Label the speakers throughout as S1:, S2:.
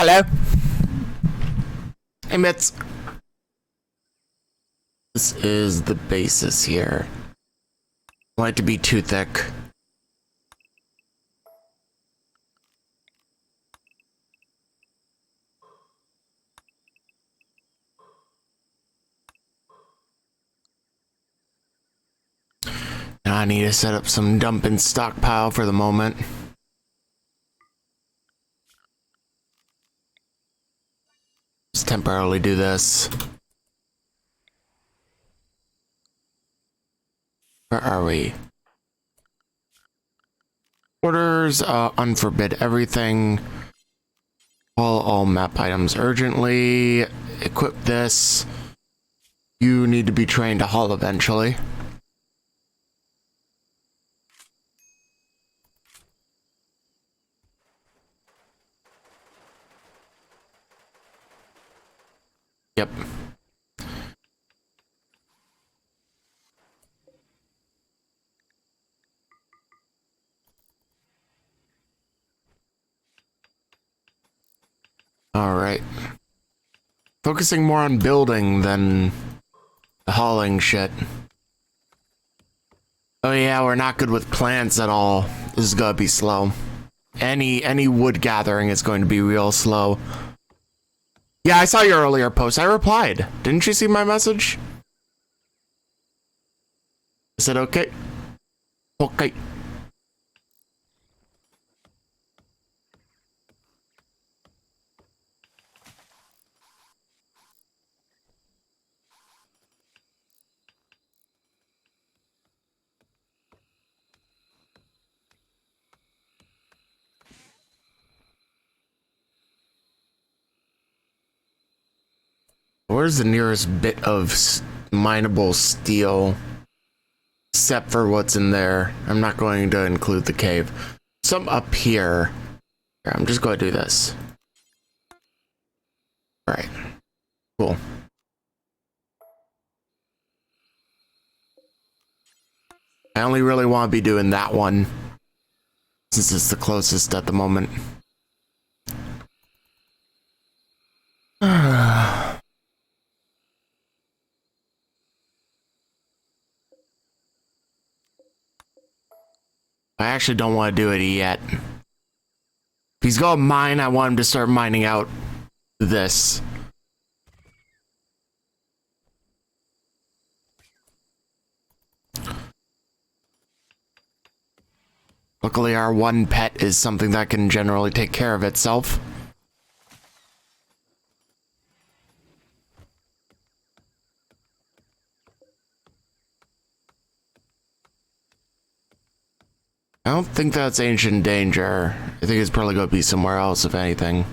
S1: Hello. Hey, Mitz. This is the basis here. I want it to be too thick. Now I need to set up some dumping stockpile for the moment. Just temporarily do this. Where are we? Orders, unforbid everything. All map items urgently. Equip this. You need to be trained to haul eventually. Yep. All right. Focusing more on building than hauling shit. Oh yeah, we're not good with plants at all. This is gonna be slow. Any wood gathering is going to be real slow. Yeah, I saw your earlier post. I replied. Didn't you see my message? I said okay. Okay. Where's the nearest bit of mineable steel? Except for what's in there. I'm not going to include the cave. Some up here. Here, I'm just going to do this. Alright. Cool. I only really want to be doing that one, since it's the closest at the moment. I actually don't want to do it yet. If he's going to mine, I want him to start mining out this. Luckily, our one pet is something that can generally take care of itself. I don't think that's Ancient Danger. I think it's probably going to be somewhere else, if anything.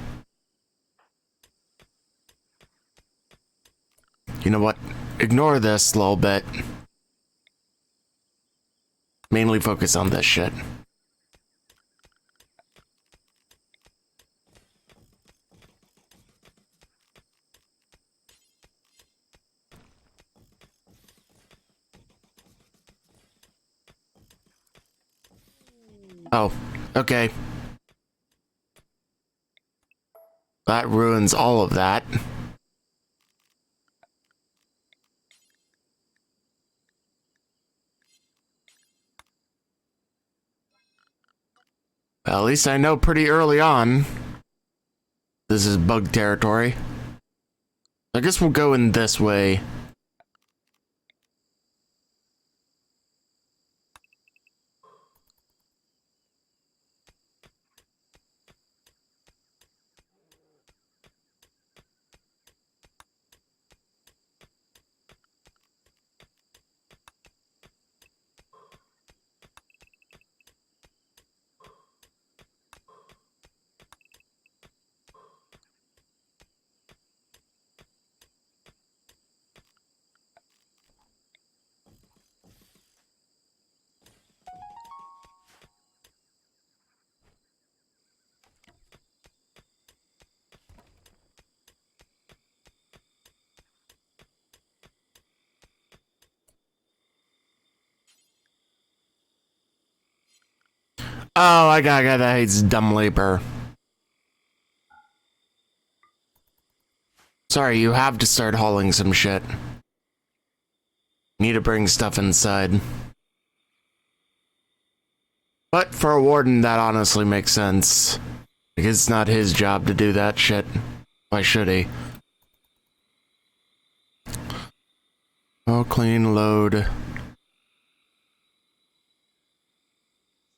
S1: You know what? Ignore this a little bit. Mainly focus on this shit. Oh, okay. That ruins all of that. Well, at least I know pretty early on. This is bug territory. I guess we'll go in this way. Oh, I got a guy that hates Dumb Leaper. Sorry, you have to start hauling some shit. Need to bring stuff inside. But for a warden, that honestly makes sense. Because it's not his job to do that shit. Why should he? Oh, clean load.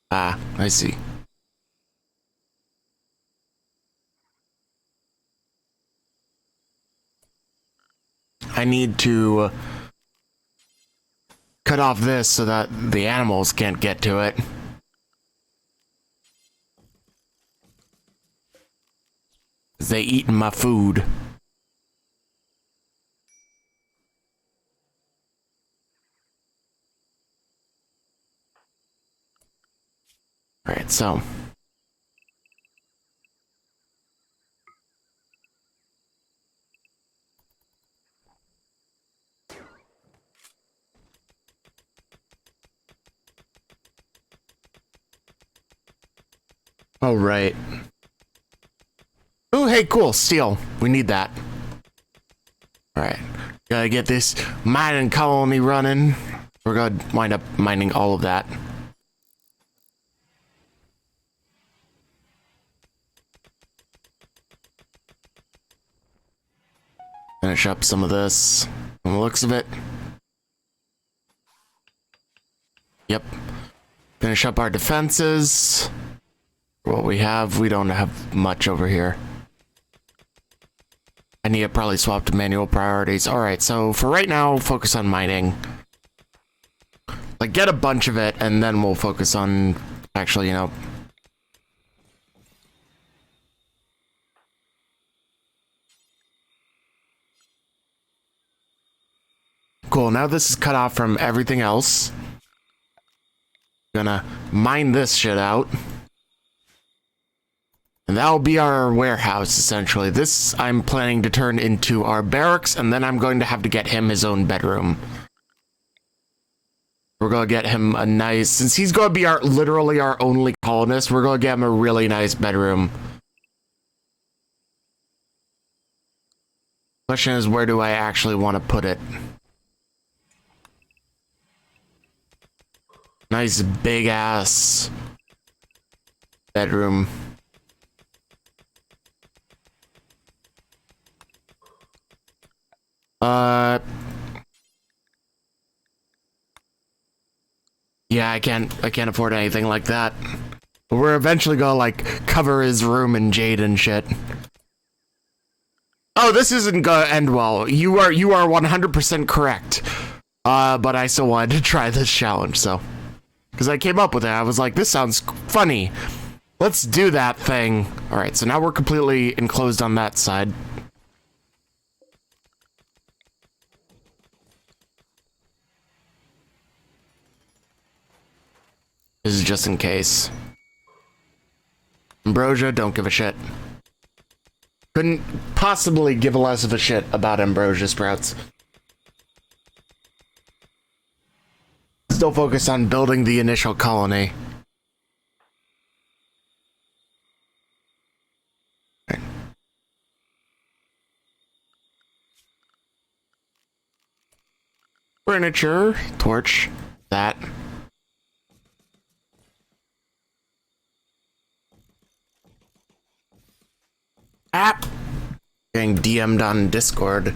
S1: Ah, I see. I need to cut off this so that the animals can't get to it. They eat my food. Alright, so. Oh, right. Oh, hey, cool, steel. We need that. Alright. Gotta get this mining colony running. We're gonna wind up mining all of that. Finish up some of this. From the looks of it. Yep. Finish up our defenses. What we have, we don't have much over here. I need to probably swap to manual priorities. Alright, so for right now, focus on mining. Like, get a bunch of it, and then we'll focus on actually, you know. cool. Now this is cut off from everything else. Gonna mine this shit out. And that'll be our warehouse, essentially. This I'm planning to turn into our barracks, and then I'm going to have to get him his own bedroom. We're gonna get him a nice... Since he's gonna be literally our only colonist, we're gonna get him a really nice bedroom. Question is, where do I actually want to put it? Nice big-ass bedroom. Yeah, I can't afford anything like that. But we're eventually gonna, like, cover his room in jade and shit. Oh, this isn't gonna end well. You are 100% correct. But I still wanted to try this challenge, so. Because I came up with it, I was like, this sounds funny. Let's do that thing. Alright, so now we're completely enclosed on that side. This is just in case. Ambrosia, don't give a shit. Couldn't possibly give less of a shit about ambrosia sprouts. Still focused on building the initial colony. Okay. Furniture, torch, that. App! Getting DM'd on Discord.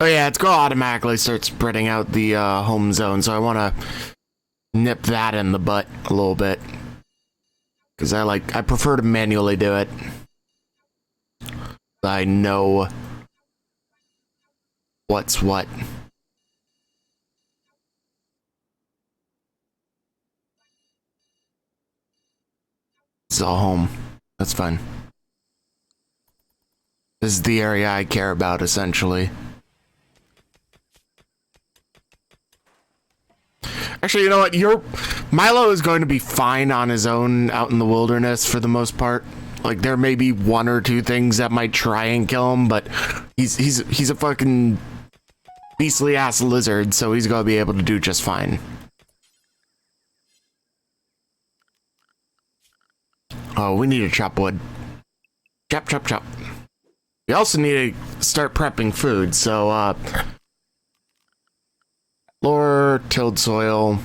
S1: Oh yeah, it's gonna automatically start spreading out the home zone, so I wanna nip that in the butt a little bit. Because I prefer to manually do it. I know what's what. It's all home. That's fine. This is the area I care about, essentially. Actually, you know what? Milo is going to be fine on his own out in the wilderness for the most part. Like, there may be one or two things that might try and kill him, but he's a fucking beastly ass lizard, so he's gonna be able to do just fine. Oh, we need to chop wood. Chop, chop, chop. We also need to start prepping food, so, lore, tilled soil.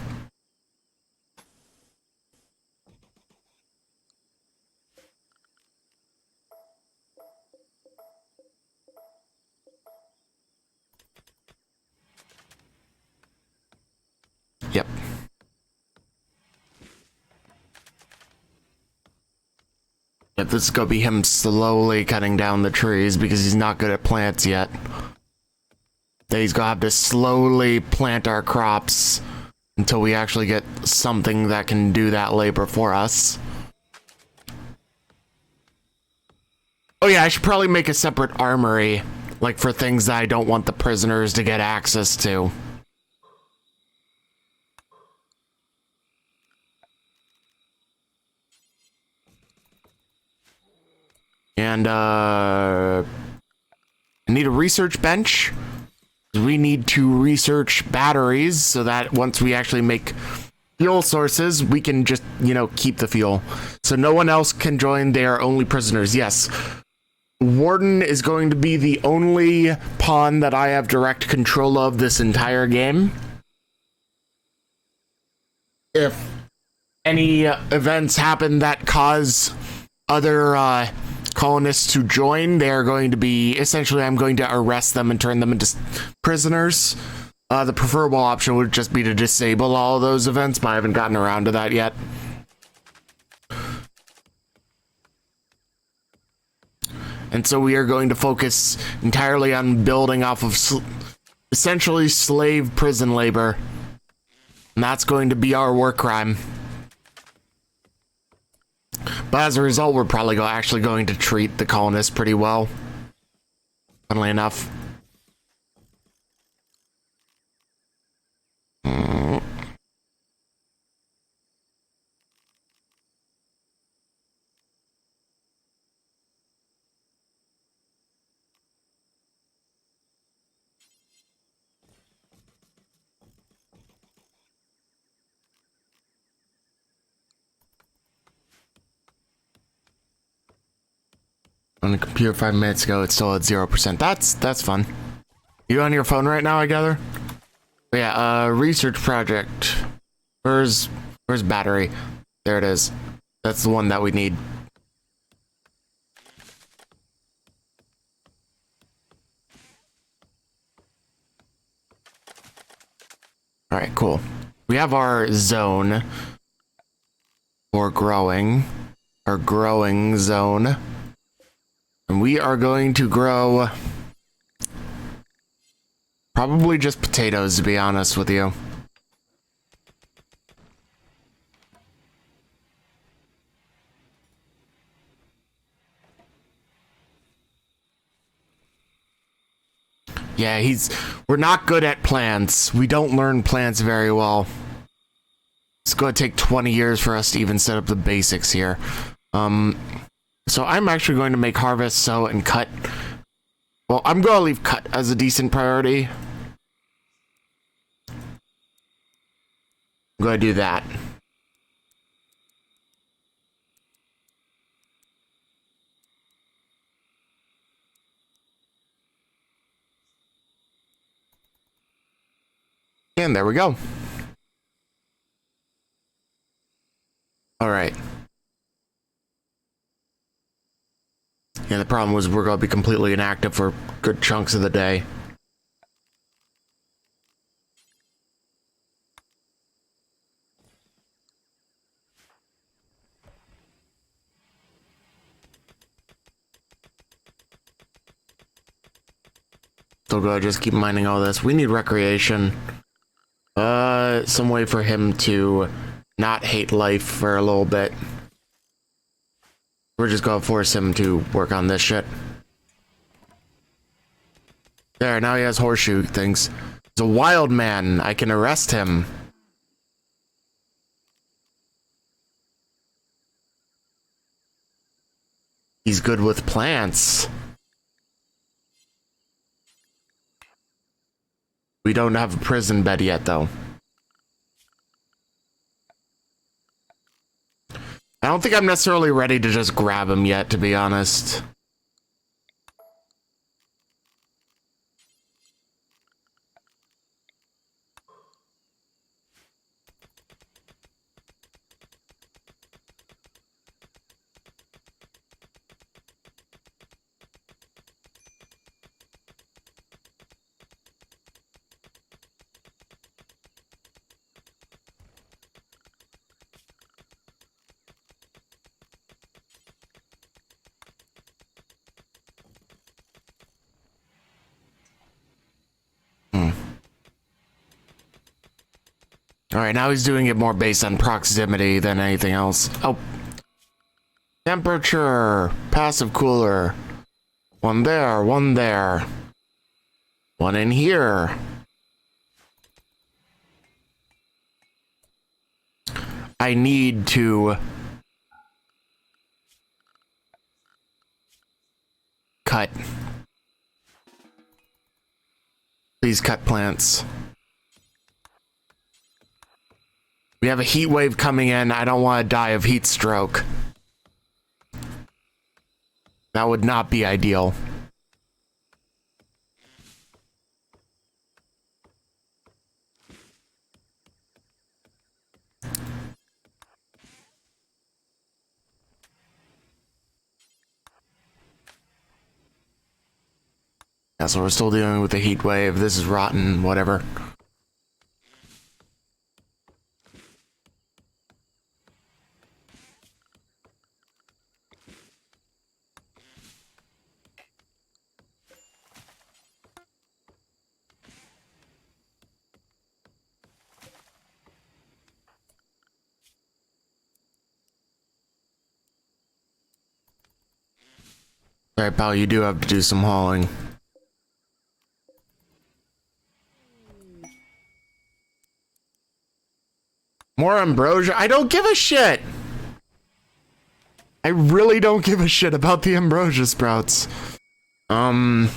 S1: Yep. Yep, this is gonna be him slowly cutting down the trees because he's not good at plants yet. Then he's gonna have to slowly plant our crops until we actually get something that can do that labor for us. Oh yeah, I should probably make a separate armory, like for things that I don't want the prisoners to get access to. And, I need a research bench. We need to research batteries so that once we actually make fuel sources, we can just, you know, keep the fuel. So no one else can join, they are only prisoners. Yes. Warden is going to be the only pawn that I have direct control of this entire game. If any events happen that cause other, colonists to join, they're going to be essentially, I'm going to arrest them and turn them into prisoners. The preferable option would just be to disable all of those events, but I haven't gotten around to that yet. And so we are going to focus entirely on building off of essentially slave prison labor. And that's going to be our war crime. But as a result, we're probably actually going to treat the colonists pretty well. Funnily enough. On the computer 5 minutes ago, it's still at 0%. That's fun. You on your phone right now, I gather? Yeah, research project. Where's battery? There it is. That's the one that we need. Alright, cool. We have our zone for growing. Our growing zone. And we are going to grow probably just potatoes, to be honest with you. Yeah, we're not good at plants. We don't learn plants very well. It's going to take 20 years for us to even set up the basics here. So I'm actually going to make harvest, sow, and cut. Well, I'm going to leave cut as a decent priority. I'm going to do that. And there we go. All right. Yeah, the problem was we're going to be completely inactive for good chunks of the day. Still going to just keep mining all this. We need recreation. Some way for him to not hate life for a little bit. We're just gonna force him to work on this shit. There, now he has horseshoe things. He's a wild man. I can arrest him. He's good with plants. We don't have a prison bed yet, though. I don't think I'm necessarily ready to just grab him yet, to be honest. Alright, now he's doing it more based on proximity than anything else. Oh. Temperature. Passive cooler. One there, one there. One in here. I need to cut. Please cut plants. We have a heat wave coming in. I don't want to die of heat stroke. That would not be ideal. Yeah, so we're still dealing with the heat wave. This is rotten, whatever. Alright, pal, you do have to do some hauling. More ambrosia? I don't give a shit! I really don't give a shit about the ambrosia sprouts. Oh,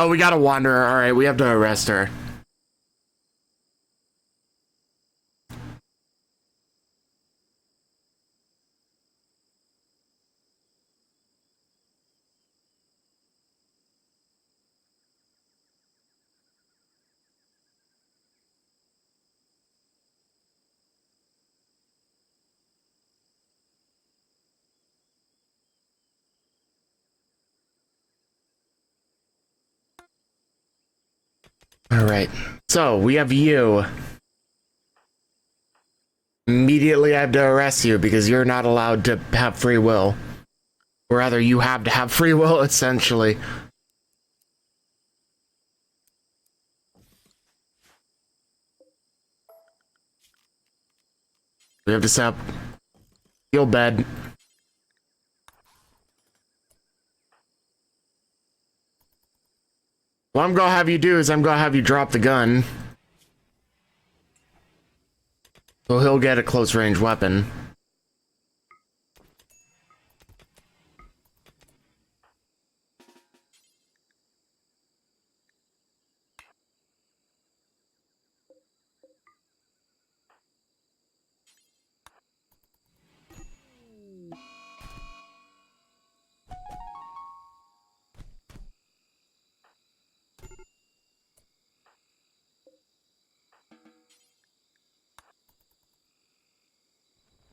S1: we got a wanderer. Alright, we have to arrest her. Alright, so we have you. Immediately I have to arrest you because you're not allowed to have free will. Or rather, you have to have free will, essentially. We have to set up your bed. What I'm gonna have you do is I'm gonna have you drop the gun. So he'll get a close range weapon.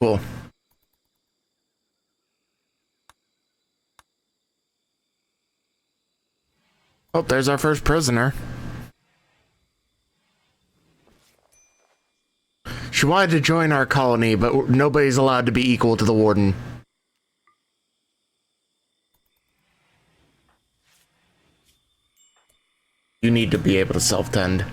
S1: Cool. Oh, there's our first prisoner. She wanted to join our colony, but nobody's allowed to be equal to the warden. You need to be able to self-tend.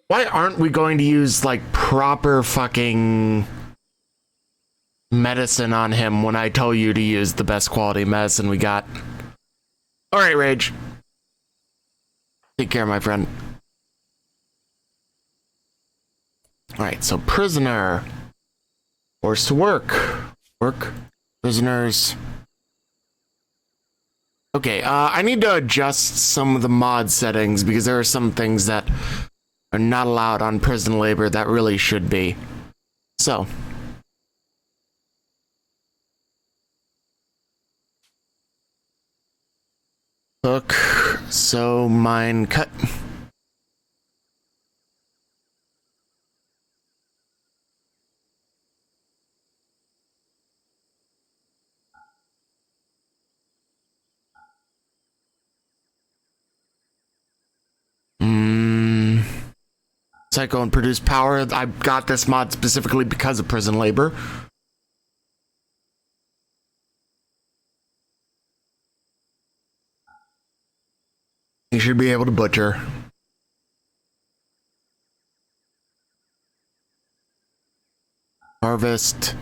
S1: Why aren't we going to use, like, proper fucking medicine on him when I tell you to use the best quality medicine we got? Alright, Rage. Take care, my friend. Alright, so prisoner. Forced to work. Work. Prisoners. Okay, I need to adjust some of the mod settings because there are some things that are not allowed on prison labor that really should be. So. Cook. So mine cut. Cycle and produce power. I got this mod specifically because of prison labor. You should be able to butcher. Harvest.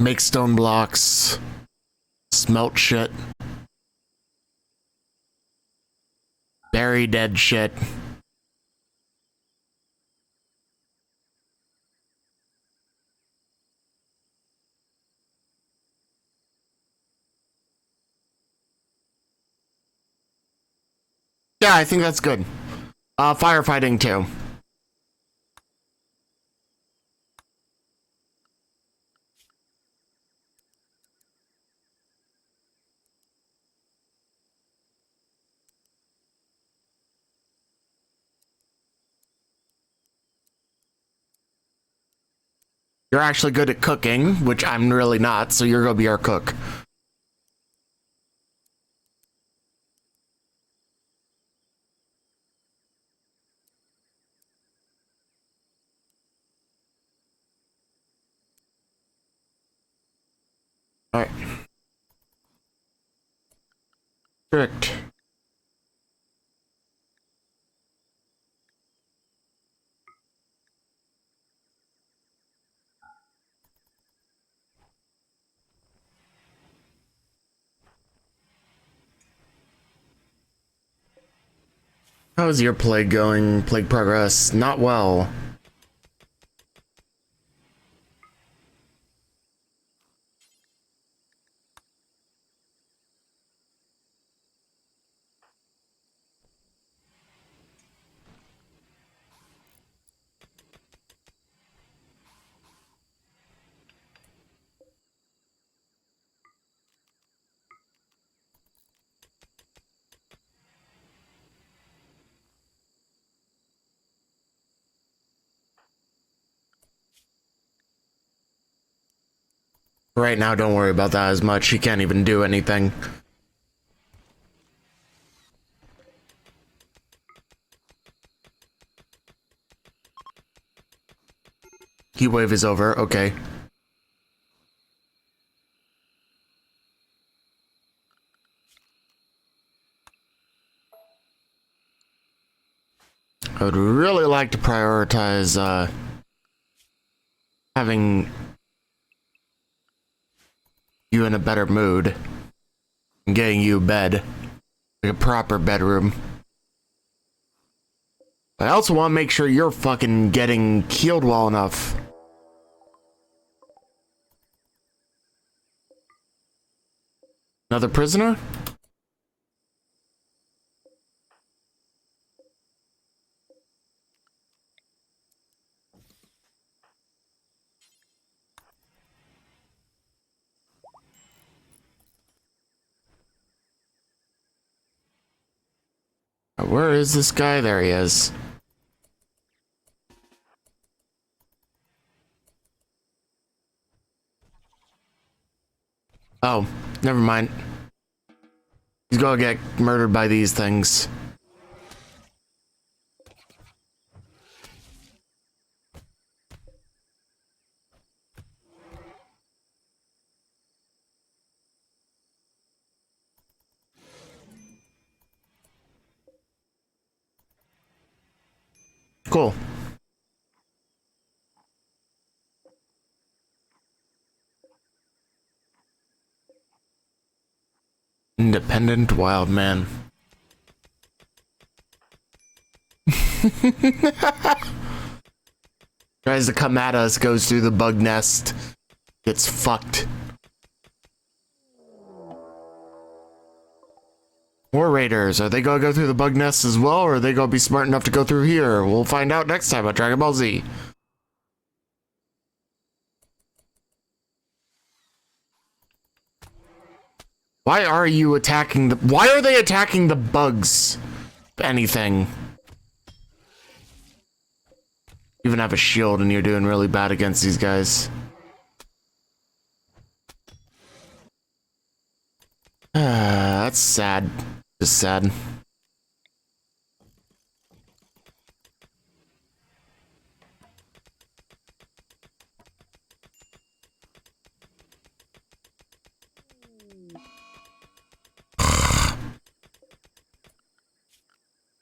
S1: Make stone blocks. Smelt shit. Bury dead shit. Yeah, I think that's good. Firefighting too. You're actually good at cooking, which I'm really not, so you're gonna be our cook. Alright. Strict. How's your plague going? Plague progress? Not well. Right now, don't worry about that as much. He can't even do anything. Heat wave is over. Okay. I would really like to prioritize having you in a better mood and getting you a bed, like a proper bedroom. But I also want to make sure you're fucking getting healed well enough. Another prisoner? Where is this guy? There he is. Oh, never mind. He's gonna get murdered by these things. Cool. Independent wild man. Tries to come at us, goes through the bug nest, gets fucked. More raiders. Are they gonna go through the bug nest as well, or are they gonna be smart enough to go through here? We'll find out next time on Dragon Ball Z. Why are you attacking the— why are they attacking the bugs? Anything. You even have a shield and you're doing really bad against these guys. That's sad. Just sad.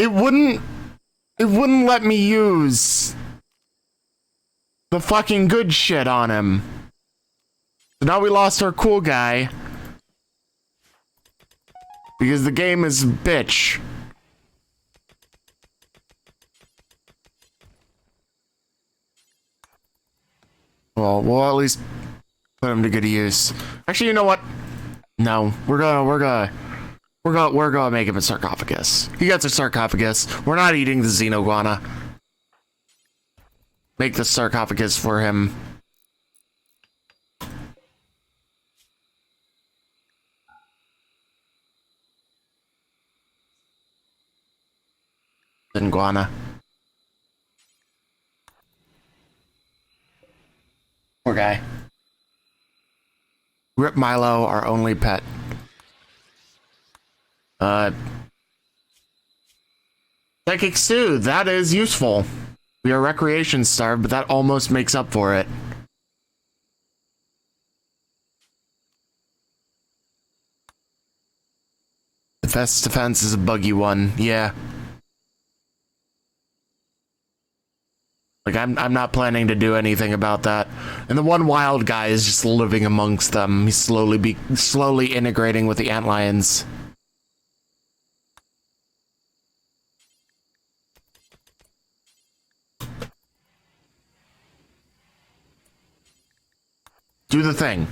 S1: It wouldn't let me use the fucking good shit on him. So now we lost our cool guy. Because the game is bitch. Well, we'll at least put him to good use. Actually, you know what? No, we're gonna make him a sarcophagus. He gets a sarcophagus. We're not eating the Xenoguana. Make the sarcophagus for him. Iguana. guy. Rip Milo, our only pet. Psychic Stew, that is useful. We are recreation starved, but that almost makes up for it. The best defense is a buggy one, yeah. Like, I'm not planning to do anything about that. And the one wild guy is just living amongst them. He's slowly integrating with the antlions. Do the thing.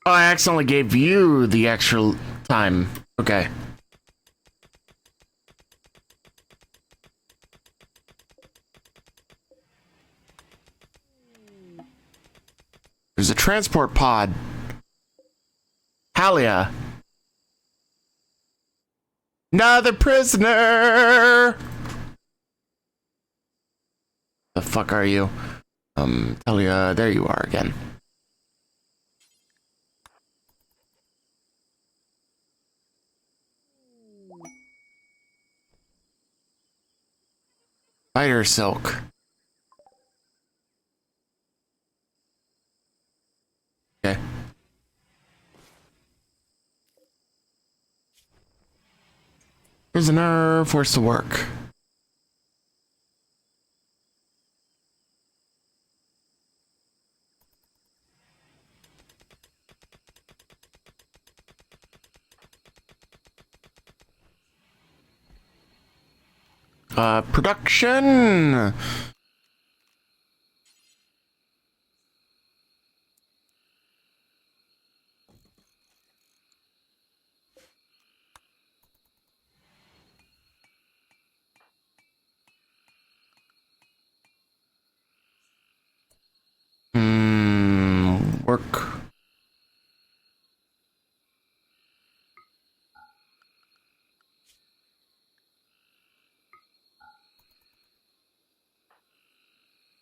S1: Oh, I accidentally gave you the extra time. Okay. There's a transport pod. Halia. Another prisoner! The fuck are you? Halia, there you are again. Spider silk. Okay. Prisoner, forced to work. Production. Work.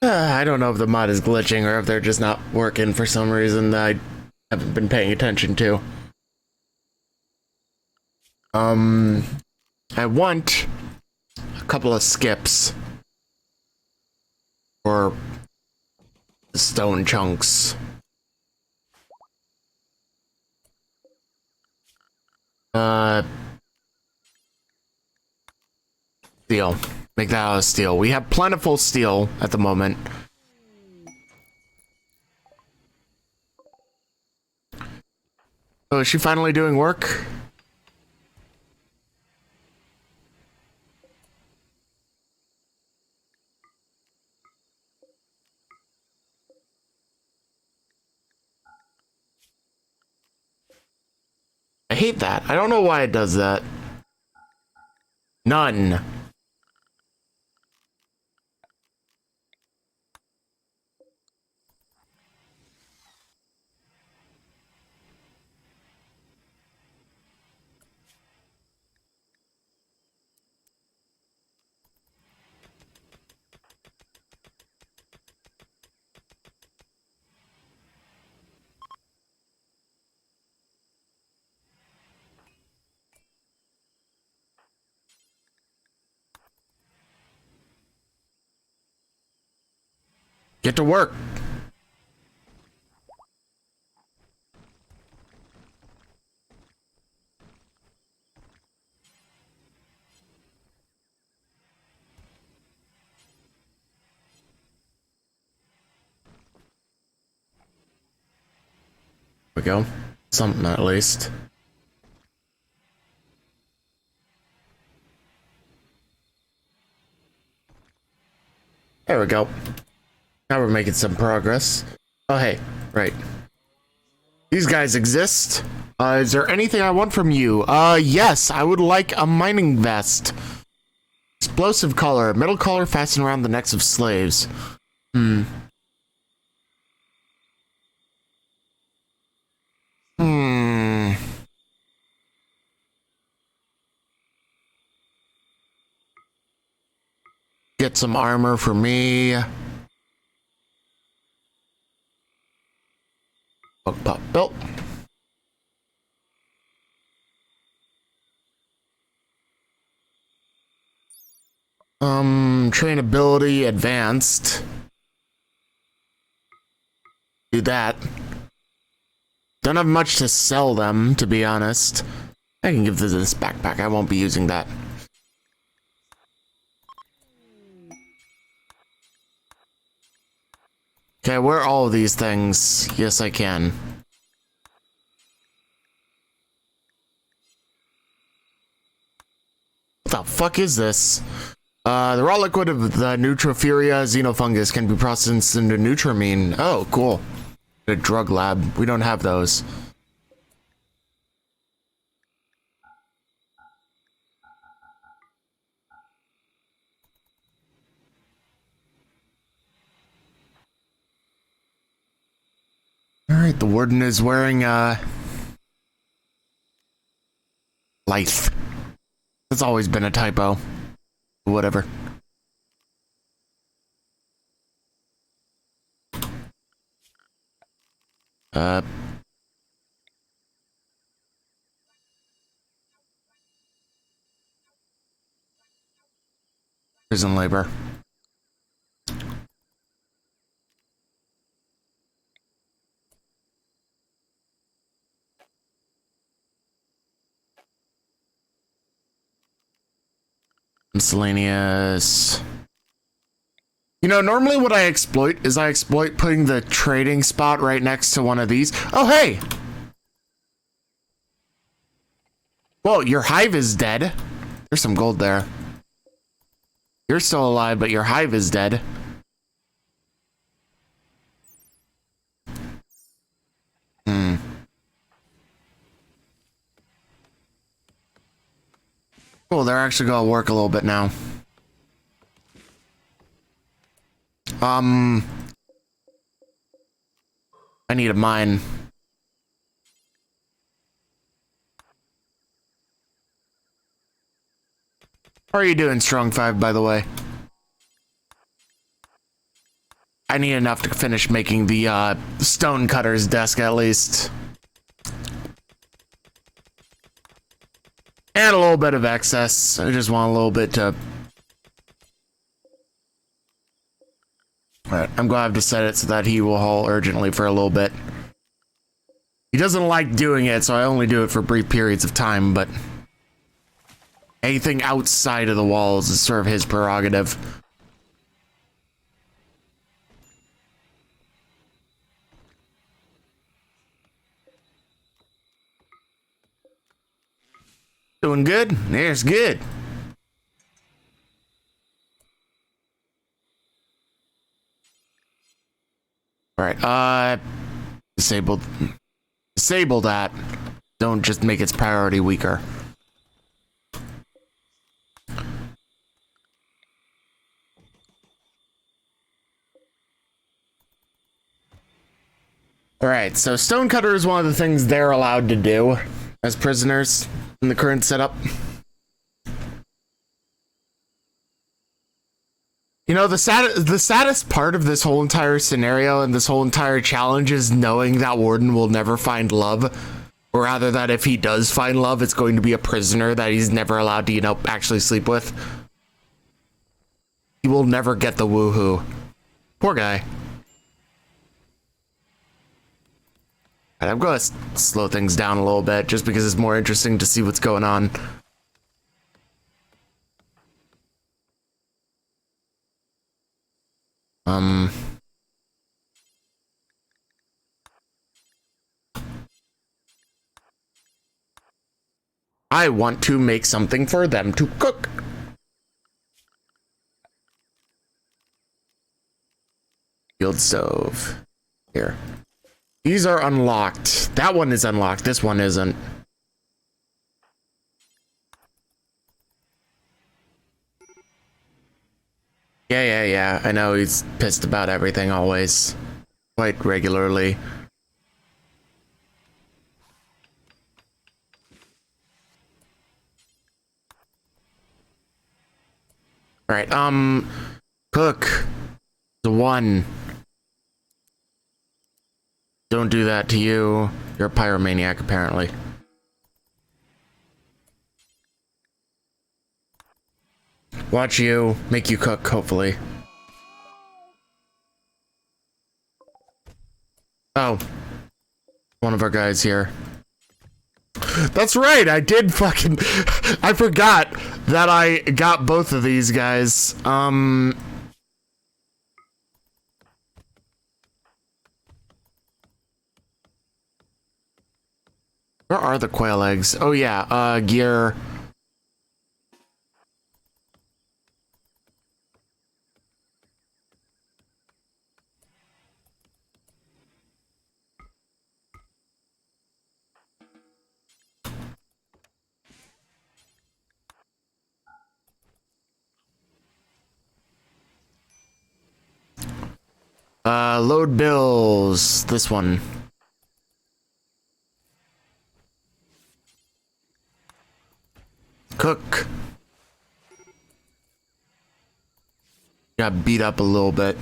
S1: I don't know if the mod is glitching or if they're just not working for some reason that I haven't been paying attention to. I want a couple of skips for stone chunks. Steel. Make that out of steel. We have plentiful steel at the moment. Oh, is she finally doing work? I hate that. I don't know why it does that. None. Get to work. There we go. Something at least. There we go. Now we're making some progress. Oh, hey, right. These guys exist. Is there anything I want from you? Yes, I would like a mining vest. Explosive collar, metal collar fastened around the necks of slaves. Get some armor for me. Pop belt. Trainability advanced. Do that. Don't have much to sell them, to be honest. I can give this backpack. I won't be using that. Okay, where are all of these things? Yes, I can. What the fuck is this? The raw liquid of the Neutrophilia xenofungus can be processed into Neutramine. Oh, cool. A drug lab. We don't have those. Alright, the warden is wearing, Lithe. That's always been a typo. Whatever. Prison labor. Miscellaneous. You know, normally what I exploit is putting the trading spot right next to one of these. Oh, hey! Well, your hive is dead. There's some gold there. You're still alive, but your hive is dead. Cool, they're actually gonna work a little bit now. I need a mine. How are you doing, Strong 5, by the way? I need enough to finish making the stone cutter's desk at least. And a little bit of excess. I just want a little bit to... Alright, I'm gonna have to set it so that he will haul urgently for a little bit. He doesn't like doing it, so I only do it for brief periods of time, but... anything outside of the walls is sort of his prerogative. Doing good? There's good. Alright, disable that. Don't just make its priority weaker. Alright, so Stonecutter is one of the things they're allowed to do as prisoners in the current setup. You know, the saddest part of this whole entire scenario and this whole entire challenge is knowing that Warden will never find love. Or rather that if he does find love, it's going to be a prisoner that he's never allowed to, you know, actually sleep with. He will never get the woohoo. Poor guy. I'm going to slow things down a little bit just because it's more interesting to see what's going on. I want to make something for them to cook. Field stove. Here. These are unlocked. That one is unlocked. This one isn't. Yeah. I know he's pissed about everything always. Quite regularly. Alright, Cook. The one. Don't do that to you. You're a pyromaniac, apparently. Watch you. Make you cook, hopefully. Oh. One of our guys here. That's right, I did fucking... I forgot that I got both of these guys. Where are the quail eggs? Oh yeah, gear... load bills. This one. Cook. Got beat up a little bit.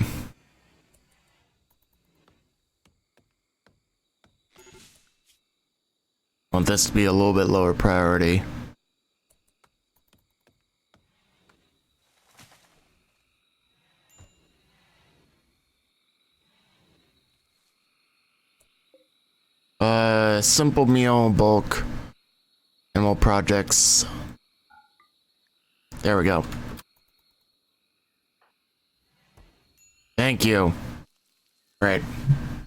S1: Want this to be a little bit lower priority. Simple meal, bulk, animal projects. There we go. Thank you. Right.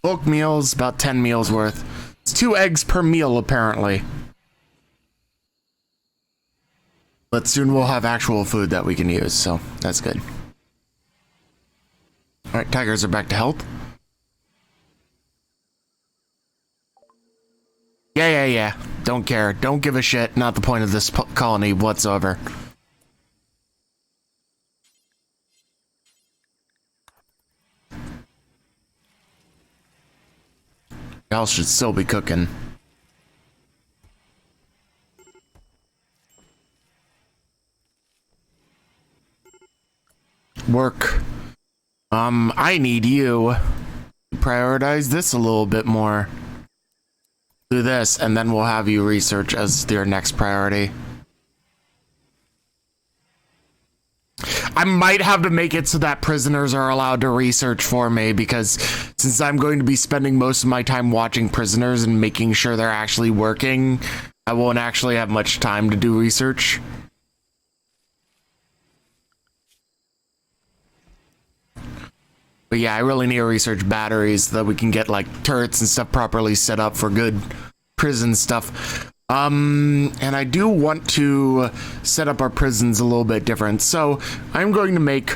S1: Bulk meals, about 10 meals worth. It's 2 eggs per meal, apparently. But soon we'll have actual food that we can use, so that's good. Alright, tigers are back to health. Yeah. Don't care. Don't give a shit. Not the point of this colony whatsoever. Y'all should still be cooking. Work. I need you to prioritize this a little bit more. Do this, and then we'll have you research as your next priority. I might have to make it so that prisoners are allowed to research for me, because since I'm going to be spending most of my time watching prisoners and making sure they're actually working, I won't actually have much time to do research. But yeah, I really need to research batteries so that we can get like turrets and stuff properly set up for good prison stuff. And I do want to set up our prisons a little bit different. So I'm going to make...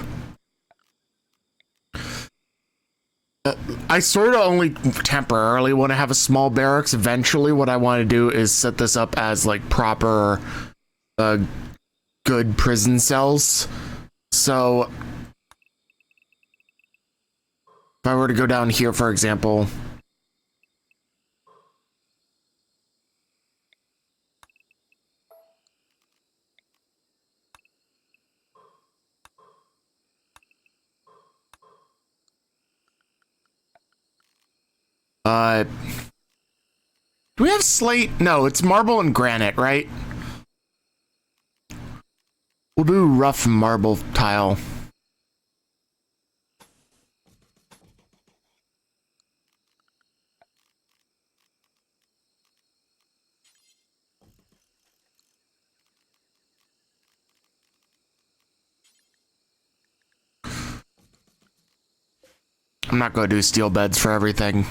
S1: I sort of only temporarily want to have a small barracks. Eventually what I want to do is set this up as like proper good prison cells. So if I were to go down here, for example... do we have slate? No, it's marble and granite, right? We'll do rough marble tile. I'm not going to do steel beds for everything.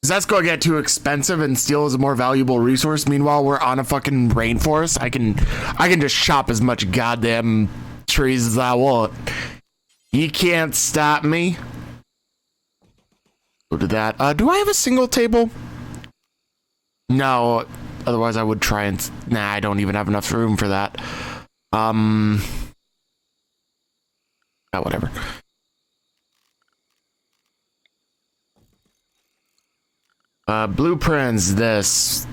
S1: Because that's going to get too expensive, and steel is a more valuable resource. Meanwhile, we're on a fucking rainforest. I can just chop as much goddamn trees as I want. You can't stop me. Go to that. Do I have a single table? No. Otherwise, I would try and... Nah, I don't even have enough room for that. Oh, whatever. Blueprints, this.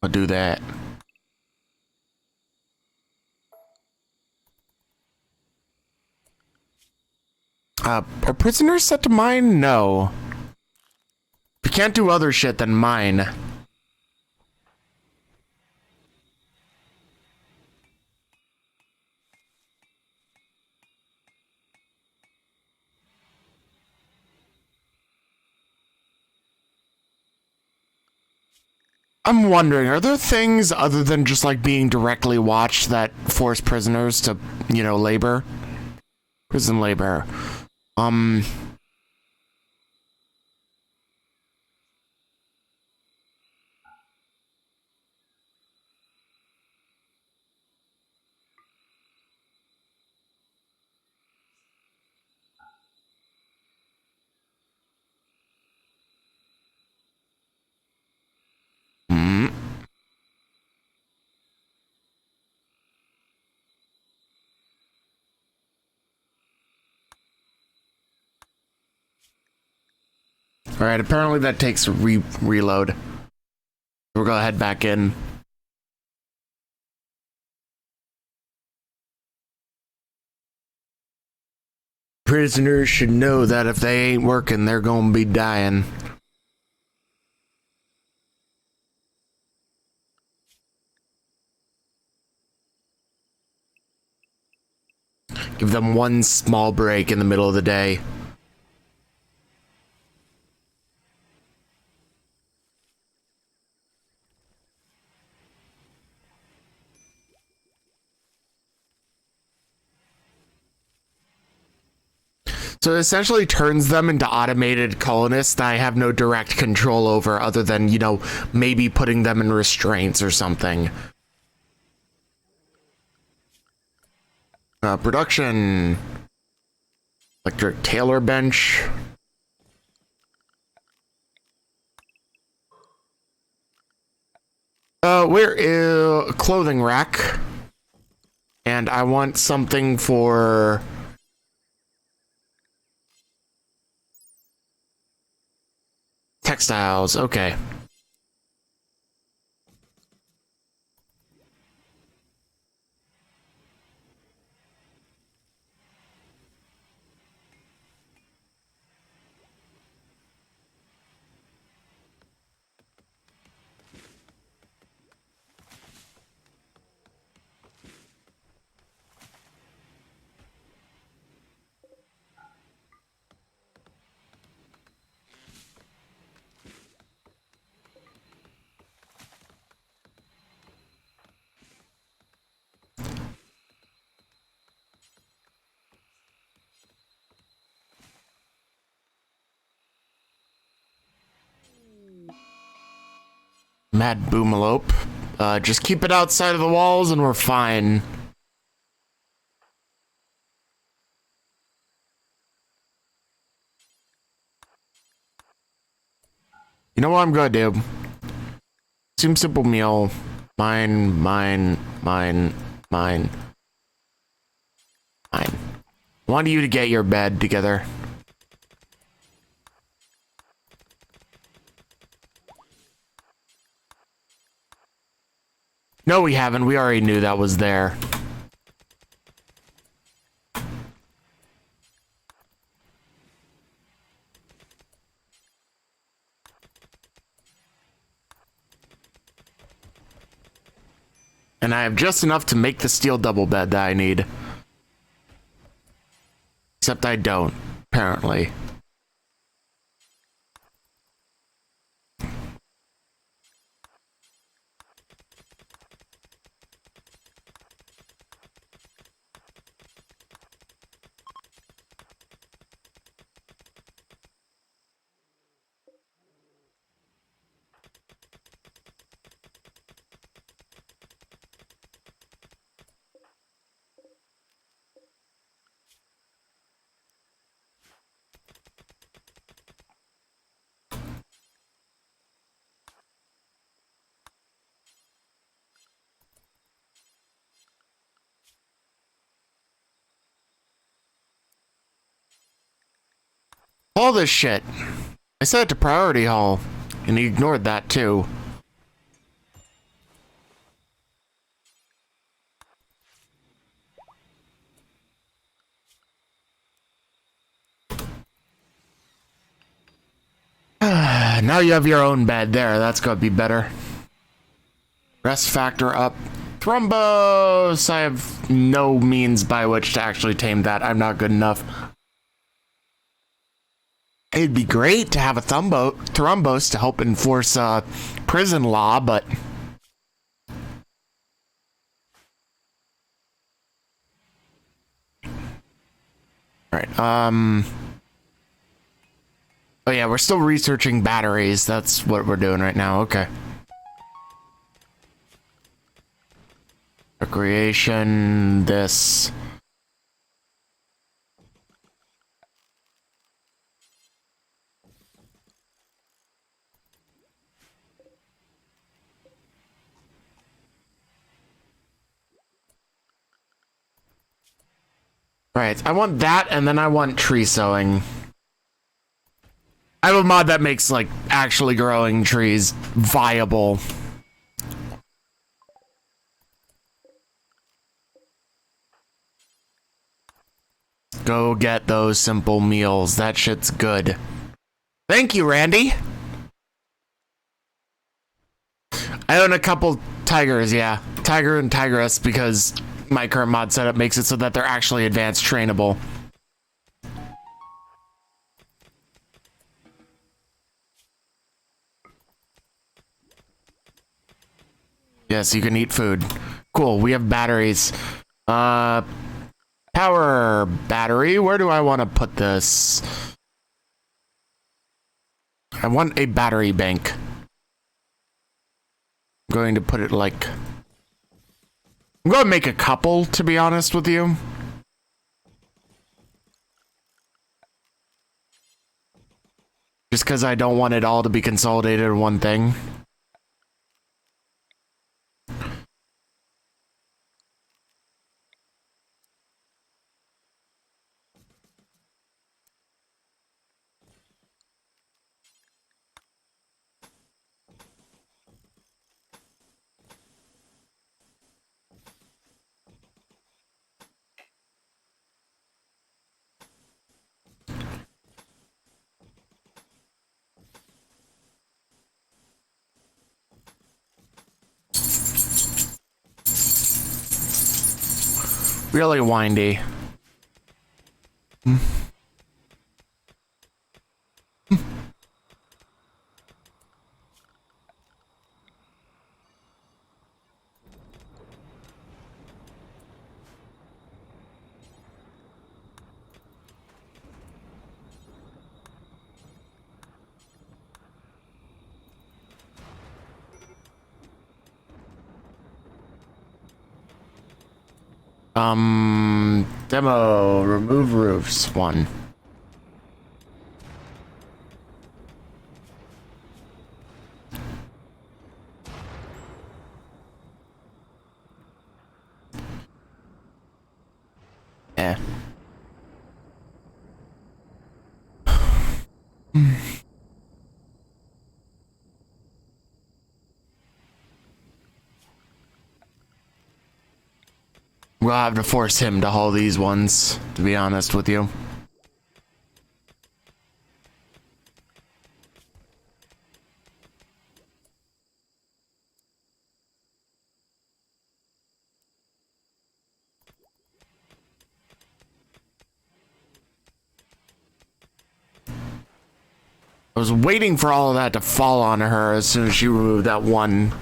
S1: I'll do that. Are prisoners set to mine? No. If you can't do other shit, then mine. I'm wondering, are there things other than just like being directly watched that force prisoners to, you know, labor? Prison labor. Alright, apparently that takes a reload. We'll go head back in. Prisoners should know that if they ain't working, they're gonna be dying. Give them one small break in the middle of the day. So it essentially turns them into automated colonists that I have no direct control over other than, you know, maybe putting them in restraints or something. Production. Electric Taylor bench. Where is clothing rack? And I want something for textiles. Okay. Mad Boomalope. Just keep it outside of the walls and we're fine. You know what I'm gonna do? Seems simple meal. Mine. I want you to get your bed together. No, we haven't. We already knew that was there. And I have just enough to make the steel double bed that I need. Except I don't, apparently. All this shit. I set it to priority hall, and he ignored that too. Now you have your own bed there. That's gonna be better. Rest factor up. Thrombos! I have no means by which to actually tame that. I'm not good enough. It'd be great to have a thrombos to help enforce prison law, but... Alright, oh yeah, we're still researching batteries. That's what we're doing right now. Okay. Recreation, this. Right, I want that, and then I want tree sowing. I have a mod that makes, like, actually growing trees viable. Go get those simple meals. That shit's good. Thank you, Randy. I own a couple tigers, yeah. Tiger and tigress, because my current mod setup makes it so that they're actually advanced trainable. Yes, you can eat food. Cool, we have batteries. Power battery. Where do I want to put this? I want a battery bank. I'm going to put it like... I'm going to make a couple, to be honest with you. Just because I don't want it all to be consolidated in one thing. Really windy. Demo, remove roofs, 1. Eh. We'll have to force him to haul these ones, to be honest with you. I was waiting for all of that to fall on her as soon as she removed that one.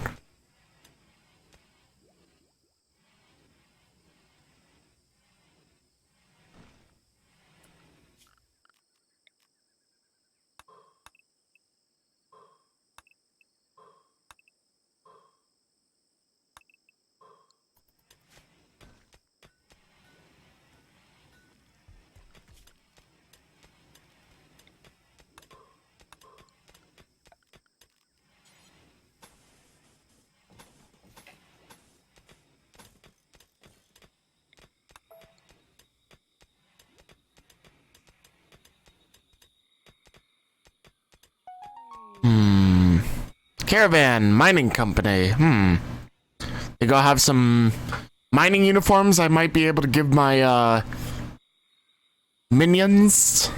S1: Caravan mining company. They go have some mining uniforms I might be able to give my minions.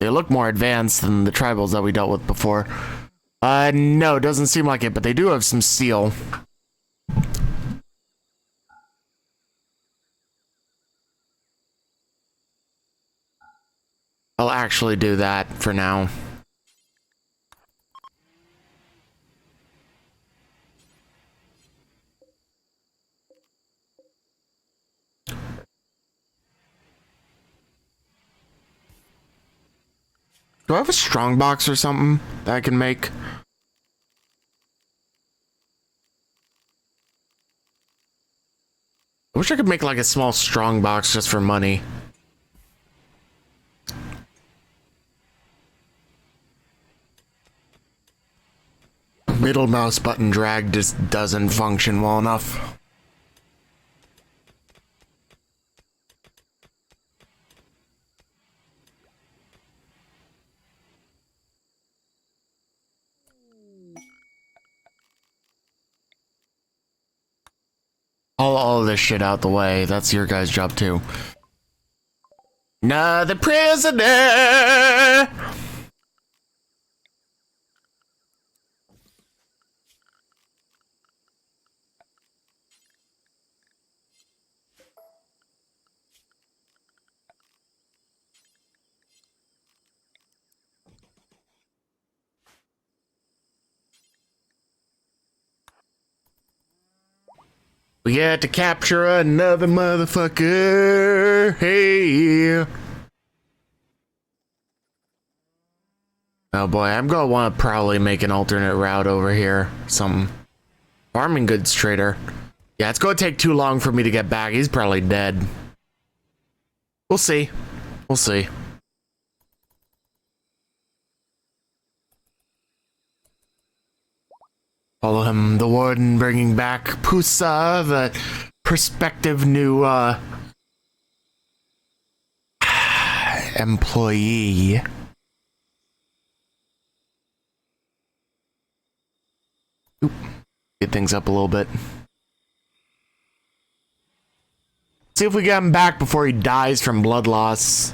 S1: They look more advanced than the tribals that we dealt with before. No, doesn't seem like it, but they do have some steel. I'll actually do that for now. Do I have a strong box or something that I can make? I wish I could make like a small strong box just for money. Middle mouse button drag just doesn't function well enough. All of this shit out the way. That's your guys' job too. Another prisoner! We get to capture another motherfucker. Hey. Oh boy, I'm gonna want to probably make an alternate route over here. Some farming goods trader. Yeah, it's gonna take too long for me to get back. He's probably dead. We'll see. We'll see. Follow him, the warden bringing back Pusa, the prospective new employee. Oop. Get things up a little bit. See if we get him back before he dies from blood loss.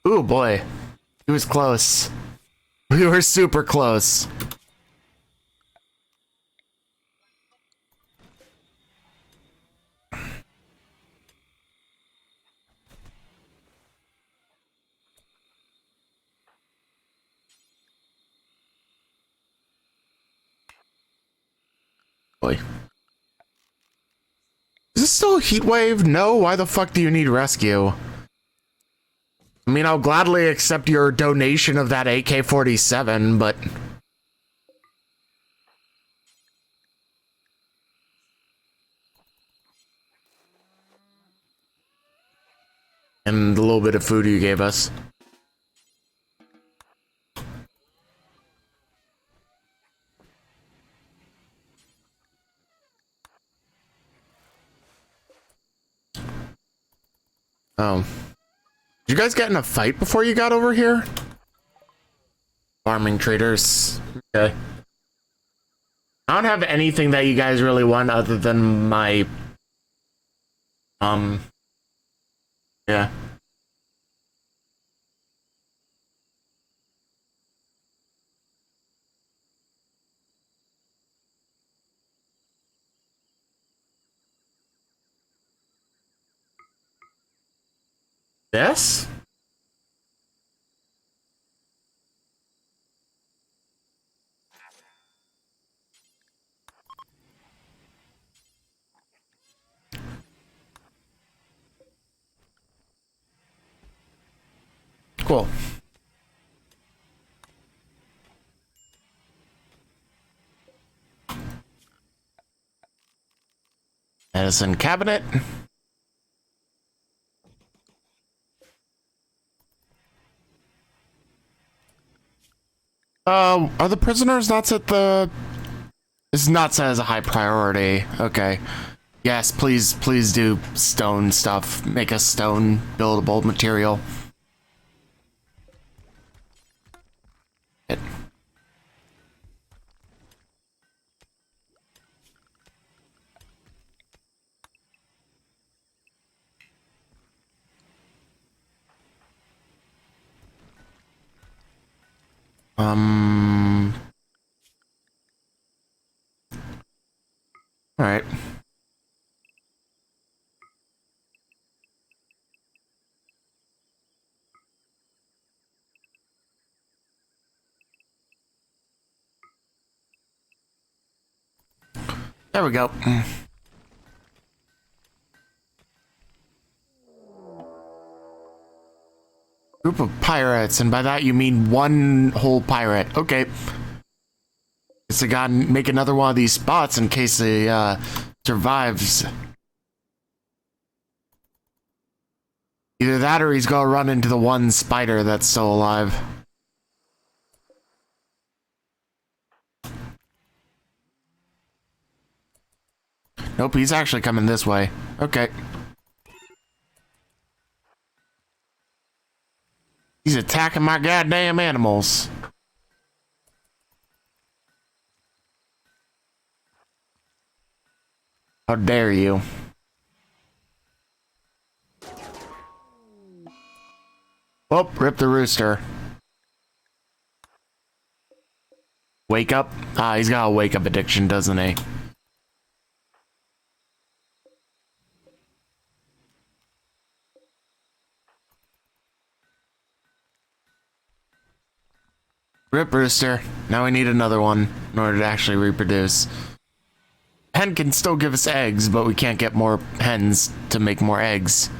S1: Ooh boy, he was close. We were super close. Boy. Is this still a heat wave? No, why the fuck do you need rescue? I mean, I'll gladly accept your donation of that AK-47, but... and the little bit of food you gave us. Oh. Did you guys get in a fight before you got over here? Farming traders. Okay. I don't have anything that you guys really want other than my... yeah. This? Cool. Medicine cabinet. Are the prisoners not at the... It's not set as a high priority. Okay. Yes, please do stone stuff. Make a stone buildable material. All right. There we go. Group of pirates, and by that you mean one whole pirate. Okay. Guess I gotta make another one of these spots in case he survives. Either that or he's gonna run into the one spider that's still alive. Nope, he's actually coming this way. Okay. He's attacking my goddamn animals. How dare you? Oh, rip the rooster. Wake up? Ah, he's got a wake up addiction, doesn't he? Rip rooster. Now we need another one in order to actually reproduce. Hen can still give us eggs, but we can't get more hens to make more eggs.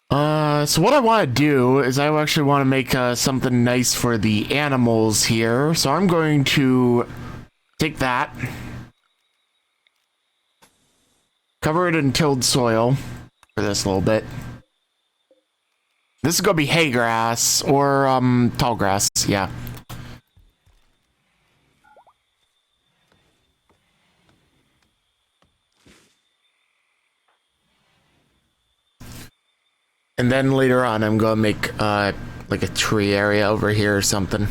S1: So what I want to do is I actually want to make something nice for the animals here. So I'm going to take that, cover it in tilled soil for this little bit. This is going to be hay grass or tall grass, yeah. And then later on, I'm gonna make like a tree area over here or something.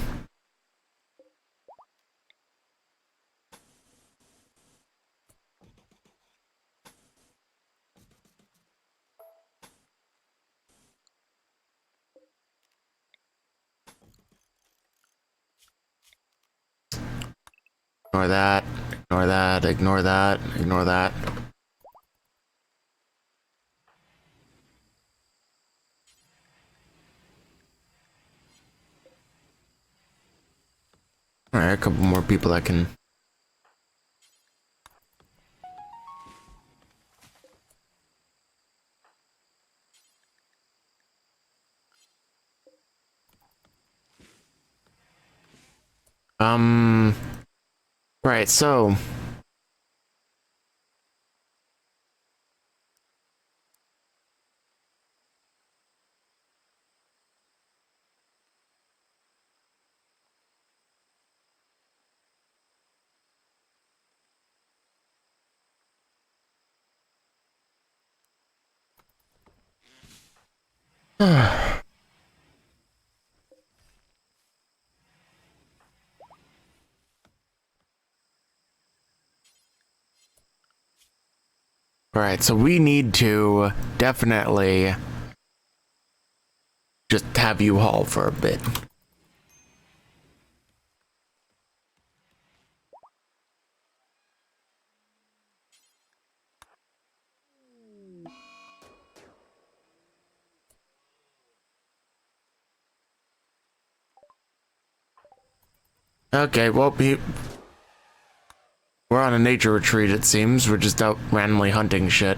S1: Ignore that, ignore that, ignore that, ignore that. Alright, a couple more people that can... Right, so... Alright, so we need to definitely just have you haul for a bit. Okay, well, we're on a nature retreat, it seems. We're just out randomly hunting shit.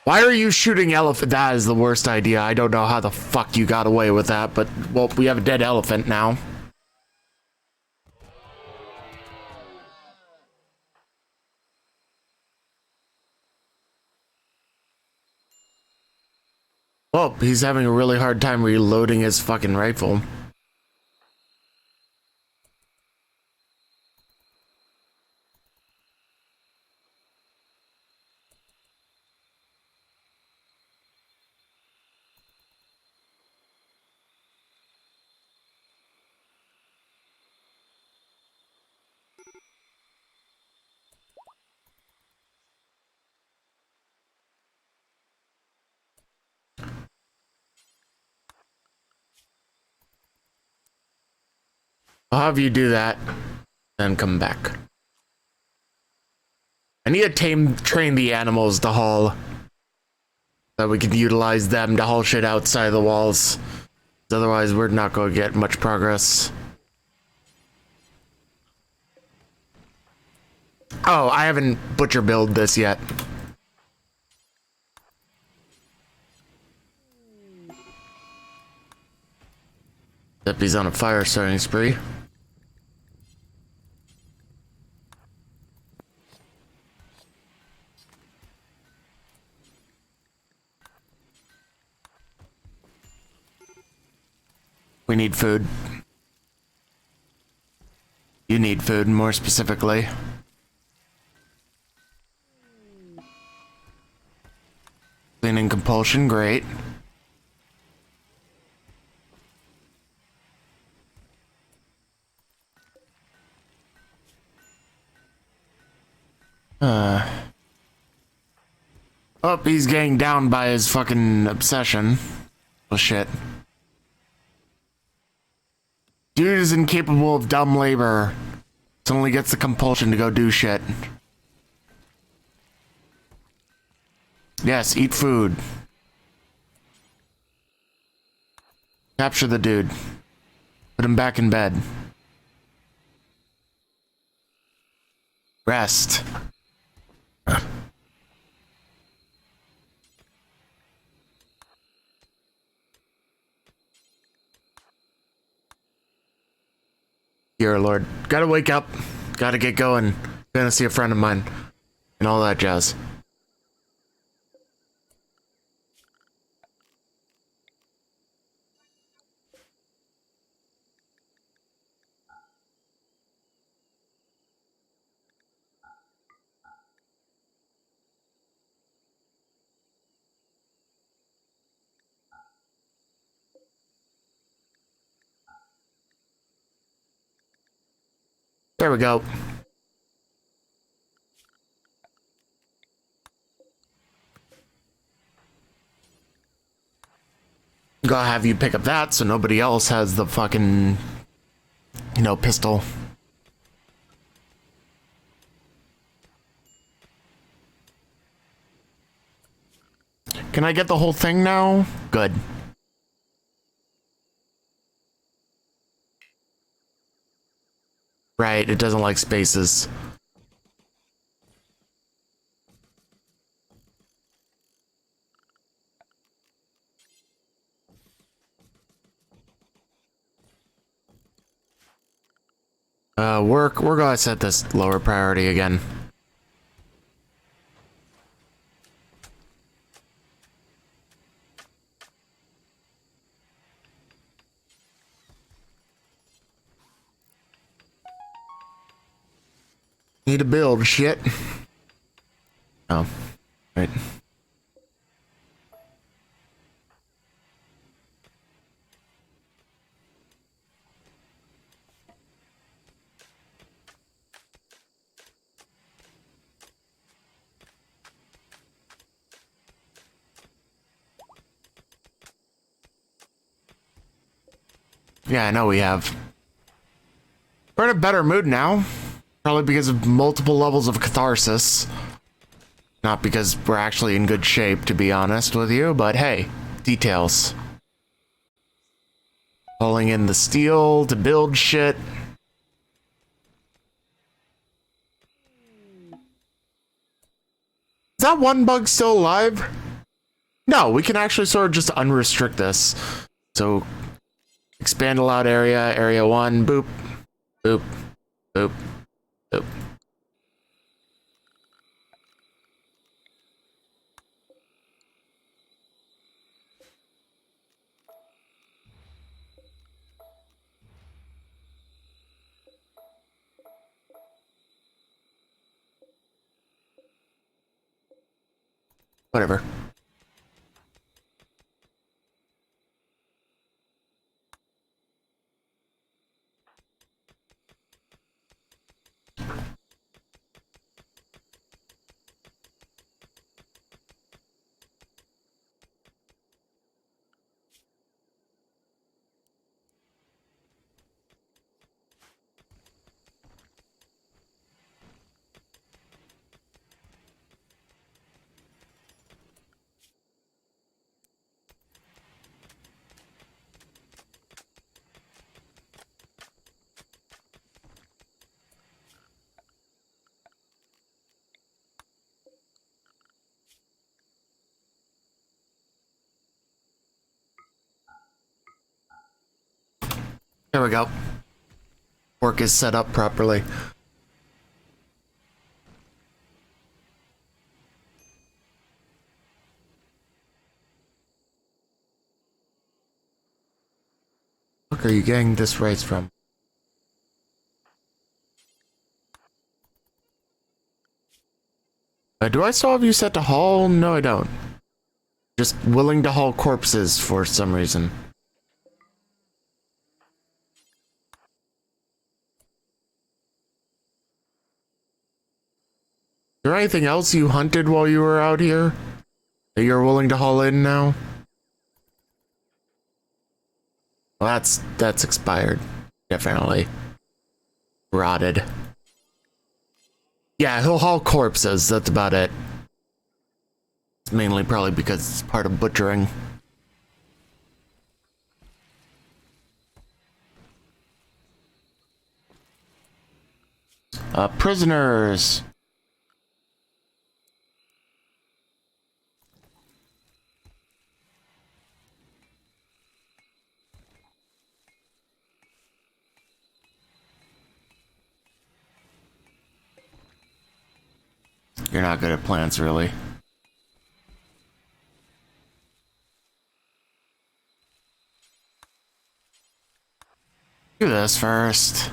S1: Why are you shooting elephant? That is the worst idea. I don't know how the fuck you got away with that, but, well, we have a dead elephant now. Well, he's having a really hard time reloading his fucking rifle. I'll have you do that, then come back. I need to train the animals to haul. So we can utilize them to haul shit outside the walls. Otherwise, we're not going to get much progress. Oh, I haven't butcher build this yet. Deputy's on a fire starting spree. We need food. You need food, more specifically. Cleaning compulsion, great. Oh, he's getting down by his fucking obsession. Oh shit. Dude is incapable of dumb labor. Suddenly gets the compulsion to go do shit. Yes, eat food. Capture the dude. Put him back in bed. Rest. Dear Lord. Gotta wake up. Gotta get going. Gonna see a friend of mine. And all that jazz. There we go. Gotta have you pick up that so nobody else has the fucking, pistol. Can I get the whole thing now? Good. Right, it doesn't like spaces. We're gonna set this lower priority again. Need to build shit. Oh, right. Yeah, I know we have. We're in a better mood now. Probably because of multiple levels of catharsis. Not because we're actually in good shape, to be honest with you, but hey, details. Pulling in the steel to build shit. Is that one bug still alive? No, we can actually sort of just unrestrict this. So, expand allowed area, area 1, boop, boop, boop, boop. Whatever. There we go. Work is set up properly. Look, are you getting this rice from? Do I still have you set to haul? No, I don't. Just willing to haul corpses for some reason. Is there anything else you hunted while you were out here that you're willing to haul in now? Well, that's expired. Definitely. Rotted. Yeah, he'll haul corpses, that's about it. It's mainly probably because it's part of butchering. Prisoners. You're not good at plants, really. Do this first.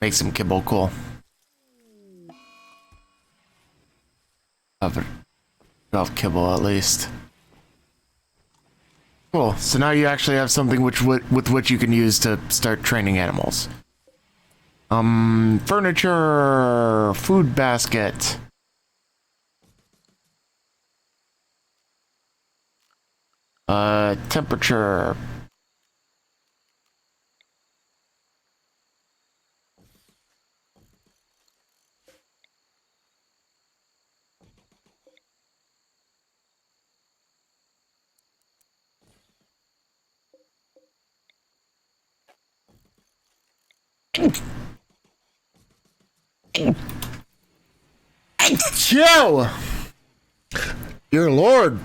S1: Make some kibble cool. Have kibble at least. Cool. So now you actually have something with which you can use to start training animals. Furniture, food basket. Temperature. Joe! Dear Lord.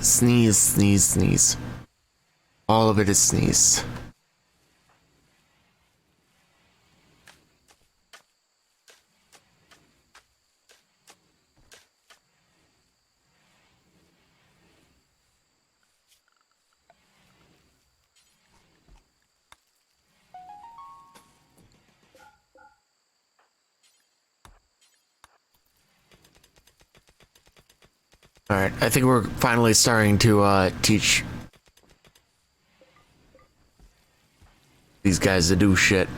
S1: Sneeze, sneeze, sneeze. All of it is sneeze. Alright, I think we're finally starting to teach these guys to do shit.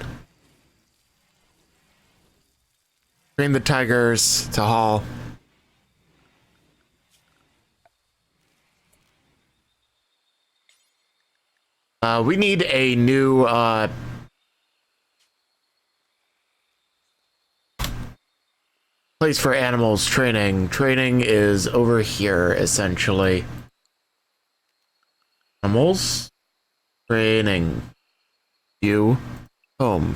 S1: Train the tigers to haul. We need a new place for animals training. Training is over here, essentially. Animals training. You home.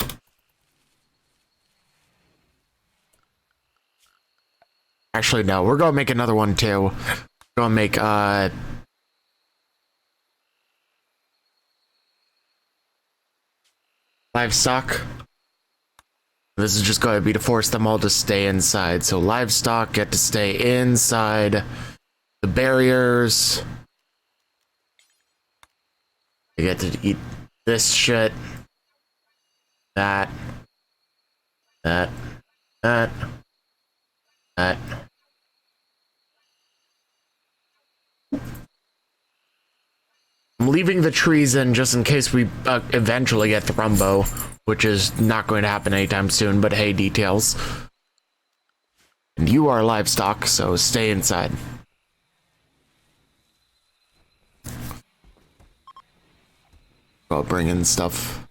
S1: Actually, no. We're gonna make another one too. We're gonna make livestock. This is just going to be to force them all to stay inside. So livestock get to stay inside the barriers. They get to eat this shit. That. I'm leaving the trees in just in case we eventually get Thrumbo, which is not going to happen anytime soon, but hey, details. And you are livestock, so stay inside. I'll bring in stuff.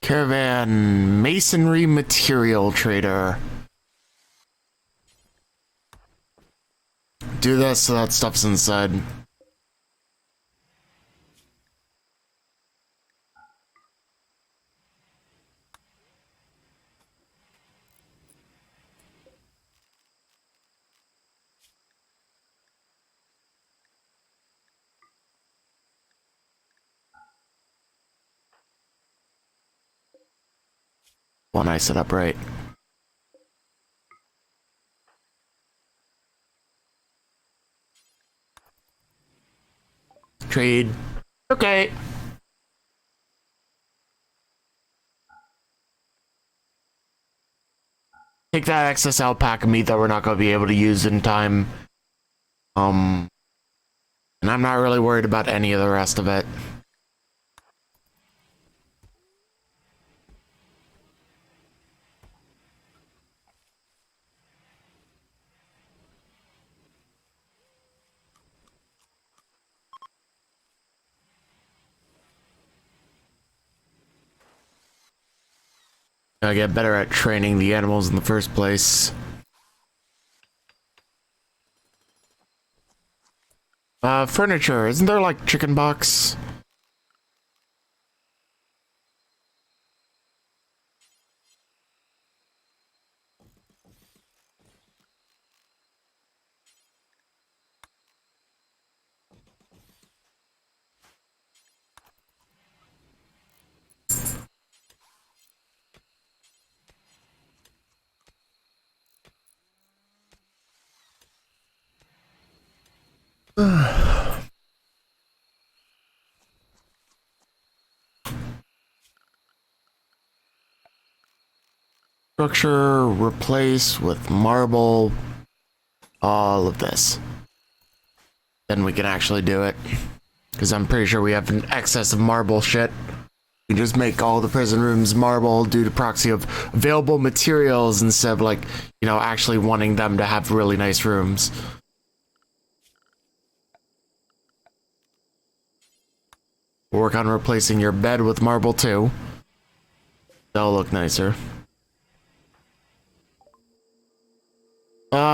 S1: Caravan masonry material trader. Do this so that stuff's inside. When I set up right. Trade. Okay. Take that excess alpaca meat that we're not going to be able to use in time. And I'm not really worried about any of the rest of it. I get better at training the animals in the first place. Furniture. Isn't there like chicken box? Structure replace with marble. All of this. Then we can actually do it. Because I'm pretty sure we have an excess of marble shit. We just make all the prison rooms marble due to proxy of available materials instead of like, you know, actually wanting them to have really nice rooms. We'll work on replacing your bed with marble too. That'll look nicer.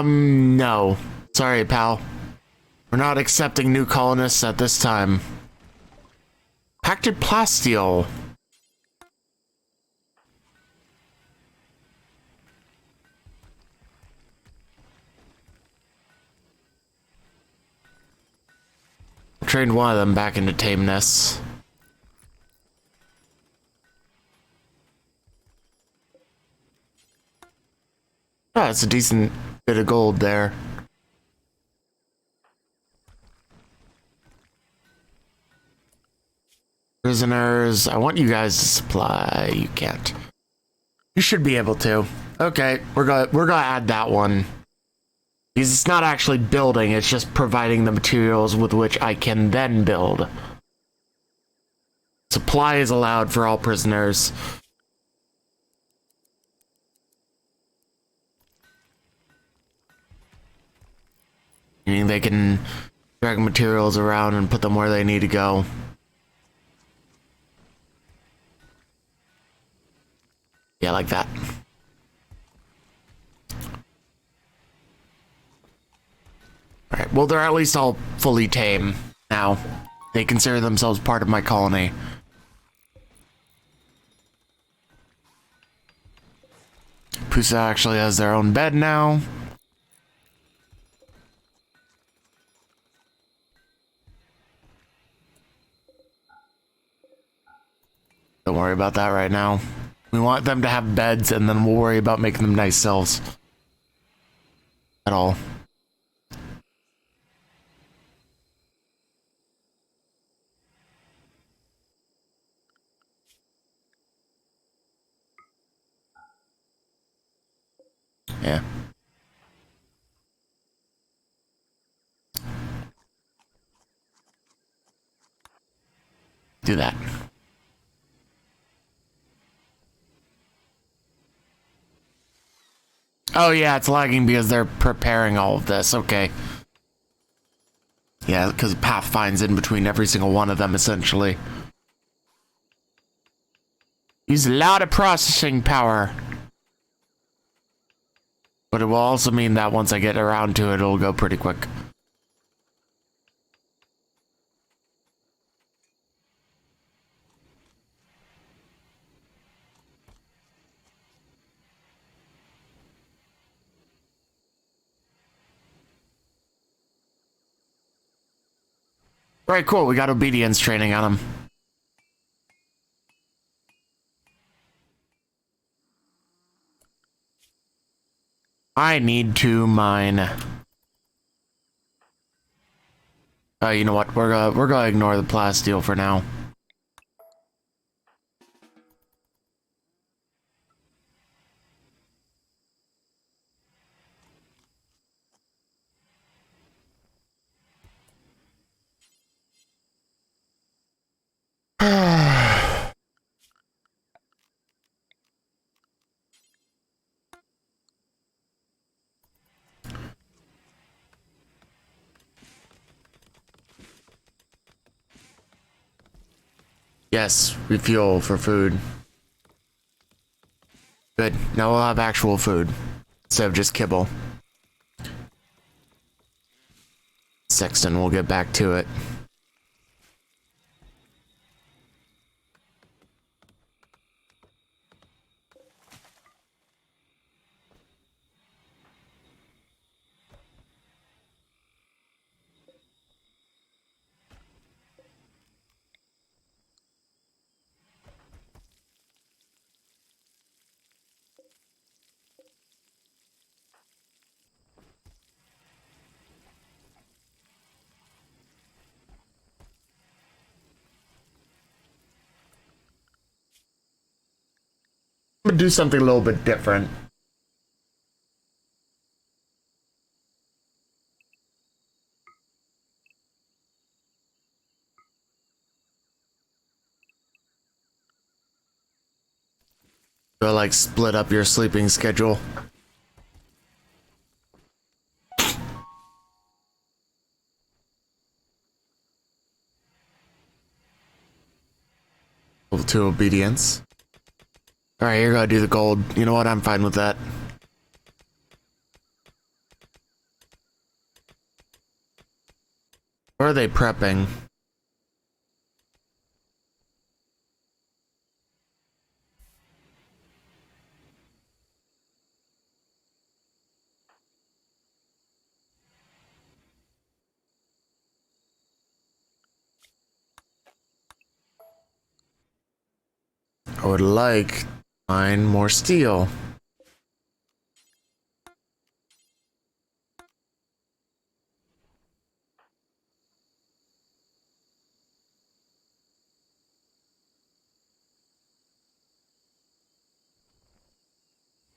S1: No. Sorry, pal. We're not accepting new colonists at this time. Pacted plasteel. Trained one of them back into tameness. Oh, it's a decent bit of gold there. Prisoners, I want you guys to supply. You can't. You should be able to. Okay, we're gonna add that one. Because it's not actually building, it's just providing the materials with which I can then build. Supply is allowed for all prisoners. Meaning they can drag materials around and put them where they need to go. Yeah, like that. Alright, well, they're at least all fully tame now. They consider themselves part of my colony. Pusa actually has their own bed now. Don't worry about that right now. We want them to have beds, and then we'll worry about making them nice cells. At all. Yeah. Do that. Oh yeah, it's lagging because they're preparing all of this. Okay. Yeah, because Pathfinds in between every single one of them, essentially. Use a lot of processing power. But it will also mean that once I get around to it, it'll go pretty quick. Alright, cool. We got obedience training on him. I need to mine. You know what? We're gonna ignore the plasteel for now. Yes, refuel for food. Good. Now we'll have actual food instead of just kibble. Sexton, we'll get back to it. I'm gonna do something a little bit different. Go like split up your sleeping schedule. Level 2 obedience. Alright, you're gonna do the gold. You know what? I'm fine with that. Or are they prepping? I would like to find more steel.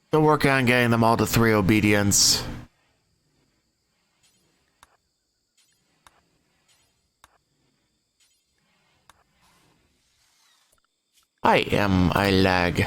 S1: Still working on getting them all to 3 obedience. I am a lag.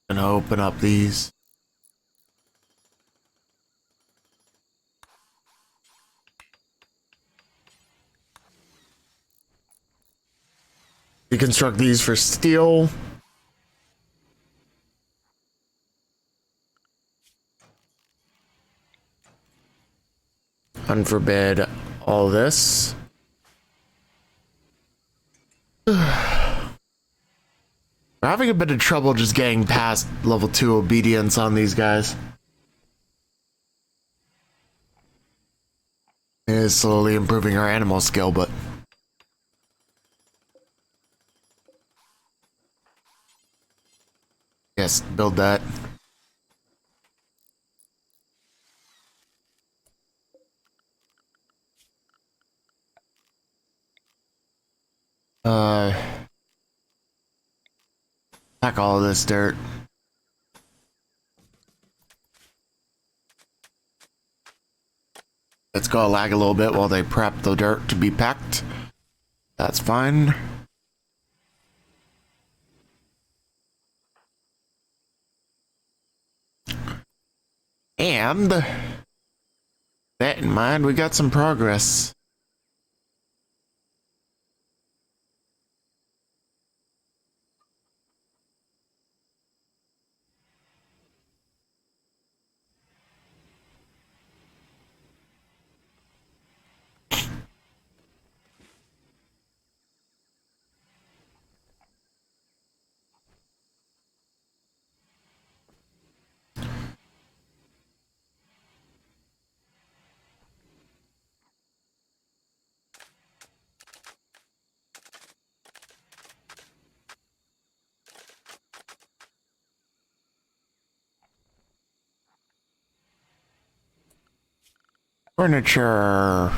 S1: Gonna open up these. Deconstruct these for steel. Unforbid all this. We're having a bit of trouble just getting past level 2 obedience on these guys. It is slowly improving our animal skill, but... Yes, build that. Pack all of this dirt. Let's go lag a little bit while they prep the dirt to be packed. That's fine. And that in mind, we got some progress. Furniture.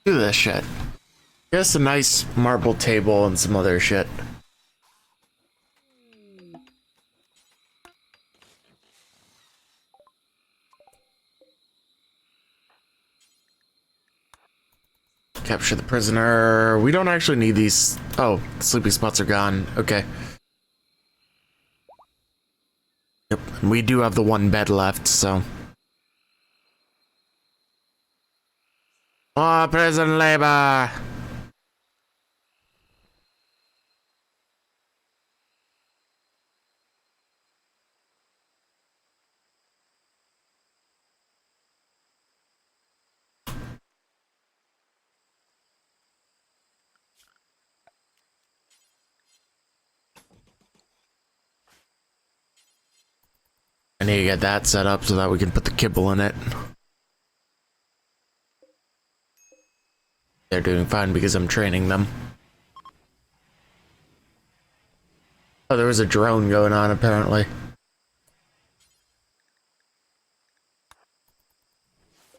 S1: Do this shit. Just a nice marble table and some other shit. Capture the prisoner. We don't actually need these. Oh, the sleeping spots are gone. Okay. Yep. And we do have the one bed left, so. Oh, prison labor. I need to get that set up so that we can put the kibble in it. They're doing fine because I'm training them. Oh, there was a drone going on apparently.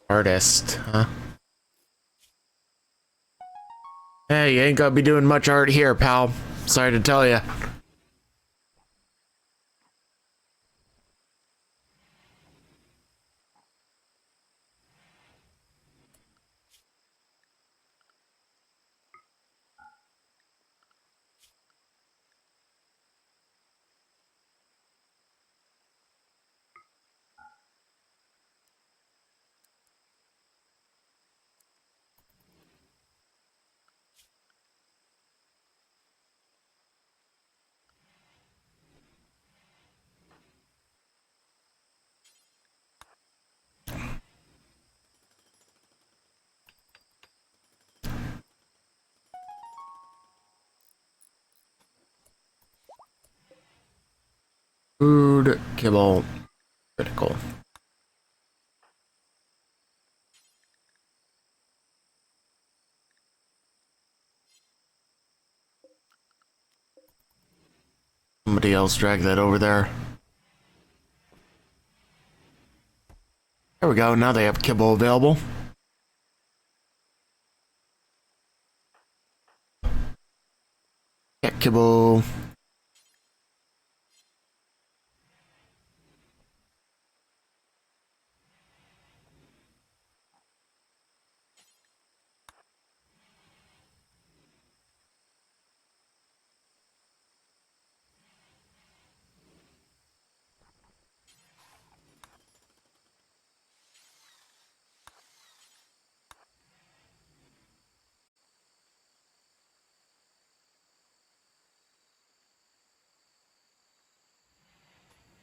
S1: Artist, huh? Hey, you ain't gonna be doing much art here, pal. Sorry to tell you. Food, kibble, critical. Somebody else drag that over there. There we go, now they have kibble available. kibble.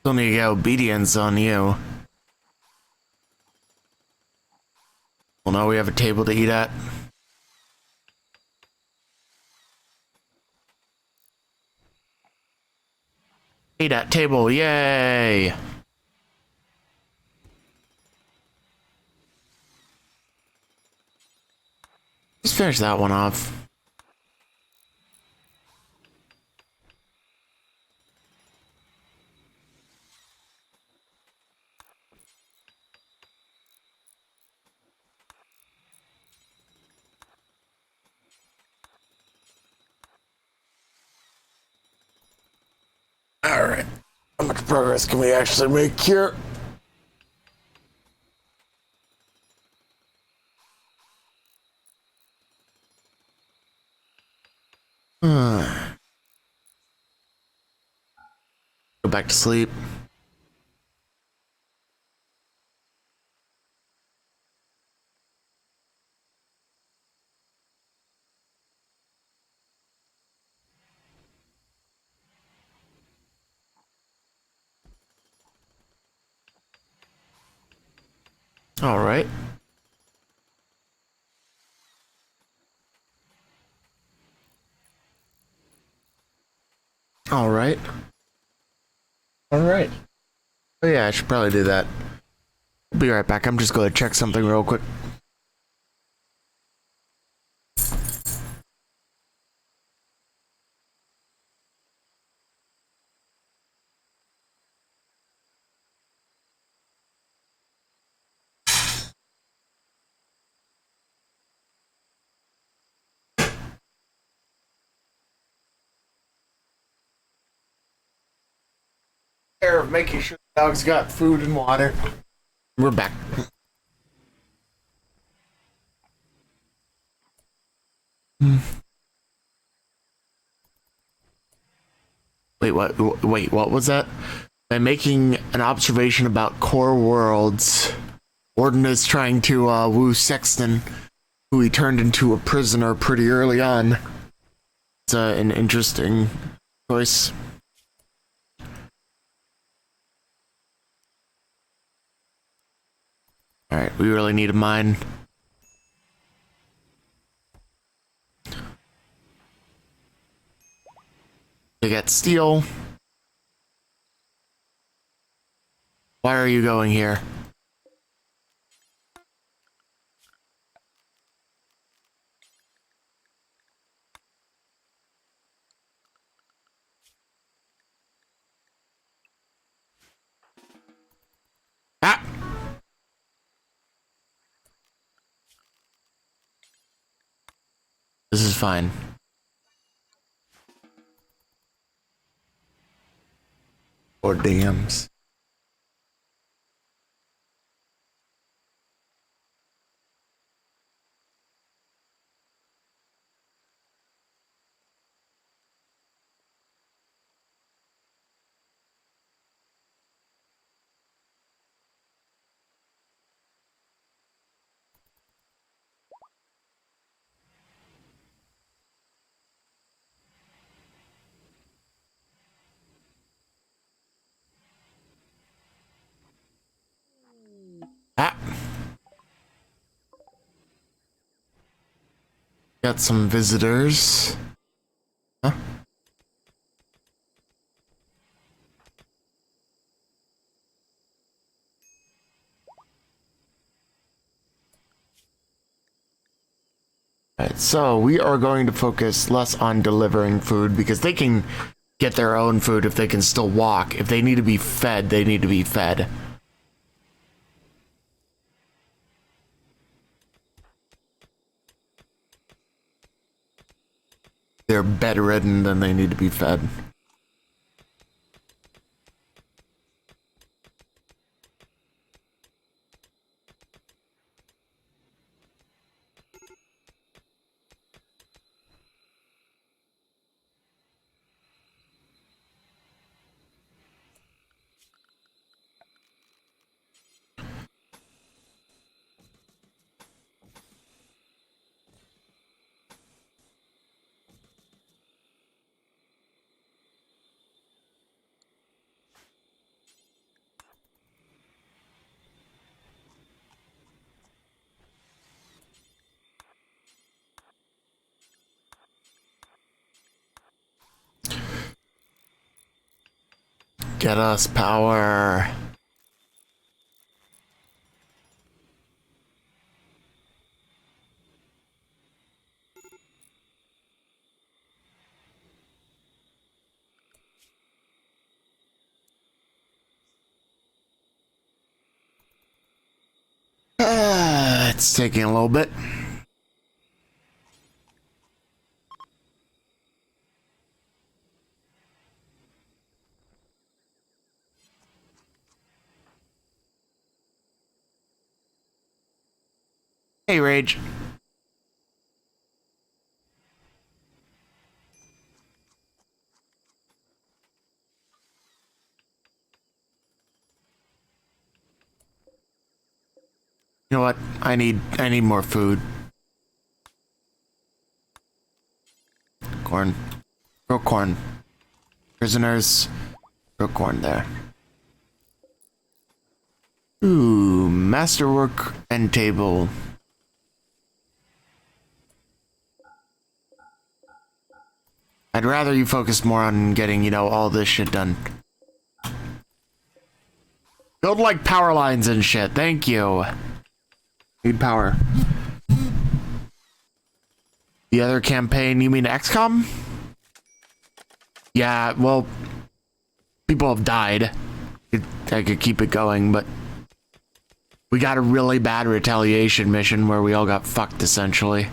S1: Still need to get obedience on you. Well, now we have a table to eat at. Eat at table, yay! Just finish that one off. Alright. How much progress can we actually make here? Go back to sleep. Alright. Alright. Alright. Oh yeah, I should probably do that. I'll be right back. I'm just going to check something real quick. Care of making sure the dog's got food and water. We're back. Wait, what? Wait, what was that? By making an observation about core worlds, Warden is trying to woo Sexton, who he turned into a prisoner pretty early on. It's an interesting choice. Alright, we really need a mine. They get steel. Why are you going here? Ah! This is fine. Or dams. Ah! Got some visitors. Huh? Alright, so we are going to focus less on delivering food because they can get their own food if they can still walk. If they need to be fed, they need to be fed. they're bedridden, then they need to be fed. Get us power. It's taking a little bit. Hey, Rage. You know what? I need more food. Corn. Grow corn. Prisoners. Grow corn there. Ooh, masterwork end table. I'd rather you focus more on getting, you know, all this shit done. Build like power lines and shit. Thank you. Need power. The other campaign, you mean XCOM? Yeah, well, people have died. I could keep it going, but we got a really bad retaliation mission where we all got fucked, essentially.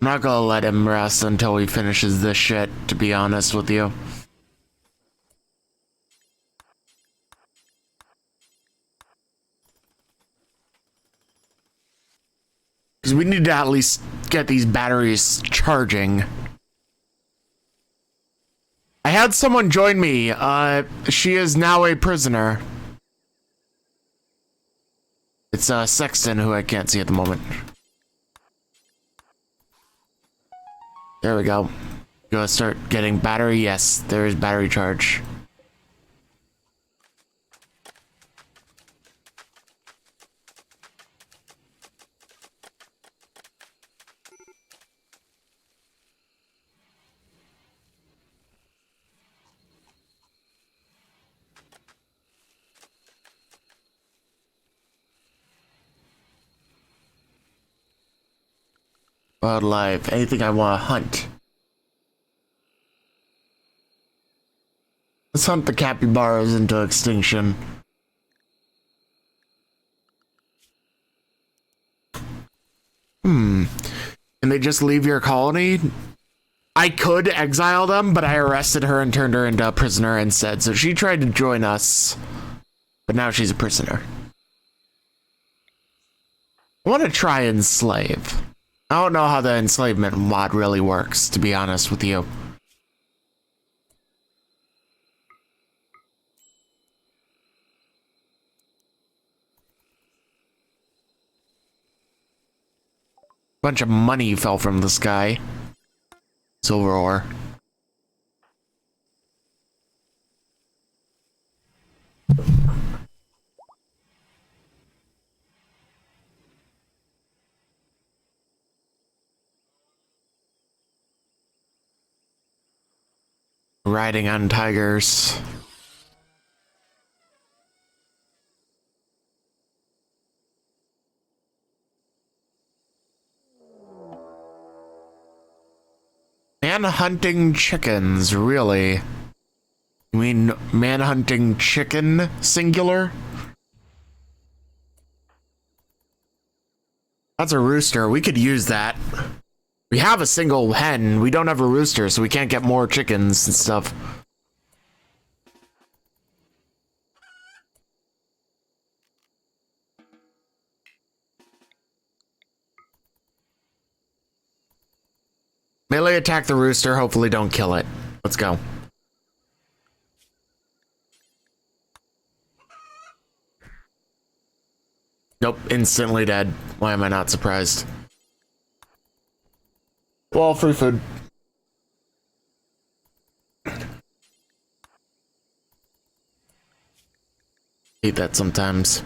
S1: I'm not gonna let him rest until he finishes this shit, to be honest with you. Because we need to at least get these batteries charging. I had someone join me. She is now a prisoner. It's Sexton, who I can't see at the moment. There we go. Go start getting battery. Yes, there is battery charge. Wildlife. Anything I want to hunt. Let's hunt the capybaras into extinction. Can they just leave your colony? I could exile them, but I arrested her and turned her into a prisoner instead. So she tried to join us, but now she's a prisoner. I want to try enslave. I don't know how the enslavement mod really works, to be honest with you. Bunch of money fell from the sky. Silver ore. Riding on tigers. And hunting chickens, really. You mean manhunting chicken, singular? That's a rooster. We could use that. We have a single hen. We don't have a rooster, so we can't get more chickens and stuff. Melee attack the rooster. Hopefully don't kill it. Let's go. Nope, instantly dead. Why am I not surprised? Well, free food. Hate that sometimes.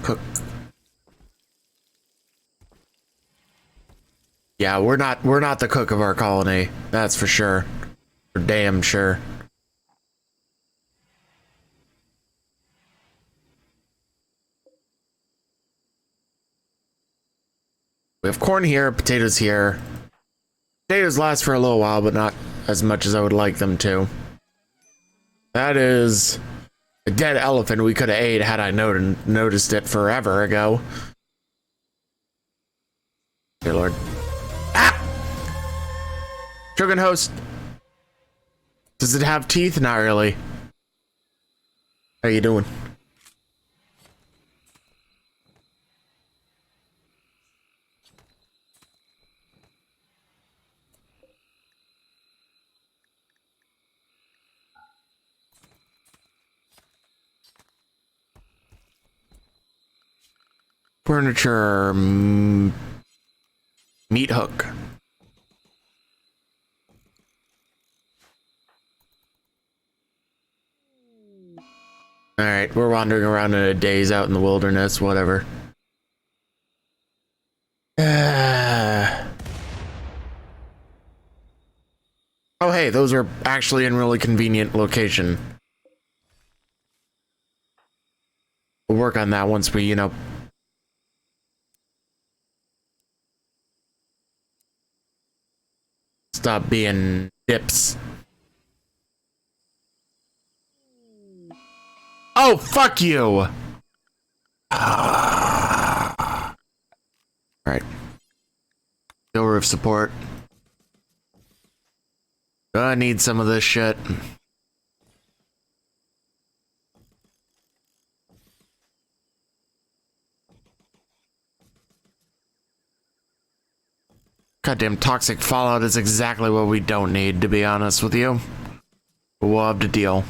S1: Cook. Yeah, we're not the cook of our colony. That's for sure. For damn sure. We have corn here, potatoes here. Potatoes last for a little while, but not as much as I would like them to. That is a dead elephant we could have ate had I noticed it forever ago. Dear Lord. Ah! Shogun host. Does it have teeth? Not really. How you doing? Furniture. Meat hook. Alright, we're wandering around in a daze out in the wilderness, whatever. Oh hey, those are actually in really convenient location. We'll work on that once we, stop being dips. Oh, fuck you! Alright. Still roof support. I need some of this shit. Goddamn toxic fallout is exactly what we don't need, to be honest with you. But we'll have to deal.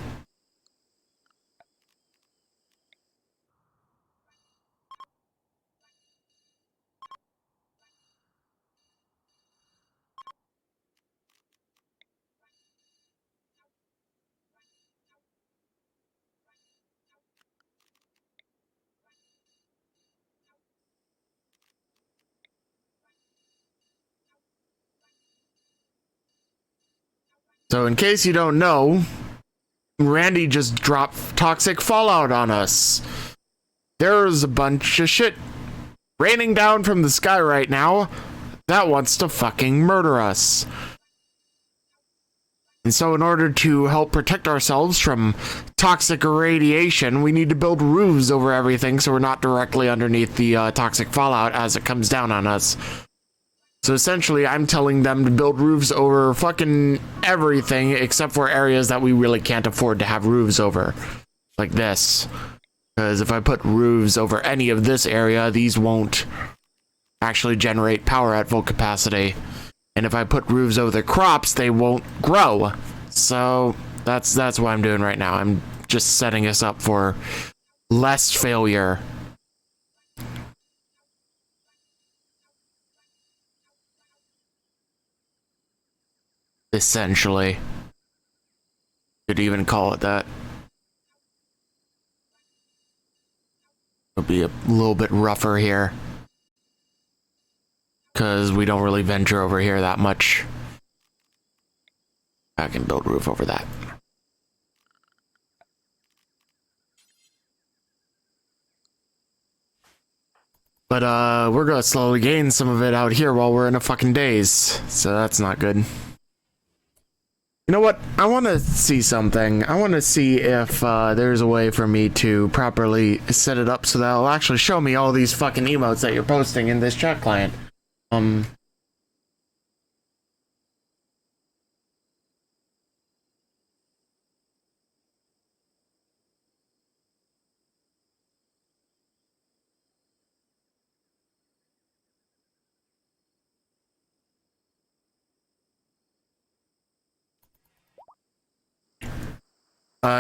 S1: So in case you don't know, Randy just dropped toxic fallout on us. There's a bunch of shit raining down from the sky right now that wants to fucking murder us. And so in order to help protect ourselves from toxic irradiation, we need to build roofs over everything so we're not directly underneath the toxic fallout as it comes down on us. So essentially, I'm telling them to build roofs over fucking everything except for areas that we really can't afford to have roofs over. Like this. Because if I put roofs over any of this area, these won't actually generate power at full capacity. And if I put roofs over the crops, they won't grow. So that's what I'm doing right now. I'm just setting us up for less failure. Essentially. Could even call it that. It'll be a little bit rougher here. Because we don't really venture over here that much. I can build a roof over that. But we're gonna slowly gain some of it out here while we're in a fucking daze. So that's not good. You know what? I want to see something. I want to see if there's a way for me to properly set it up so that it'll actually show me all these fucking emotes that you're posting in this chat client.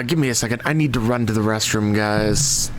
S1: Give me a second. I need to run to the restroom, guys.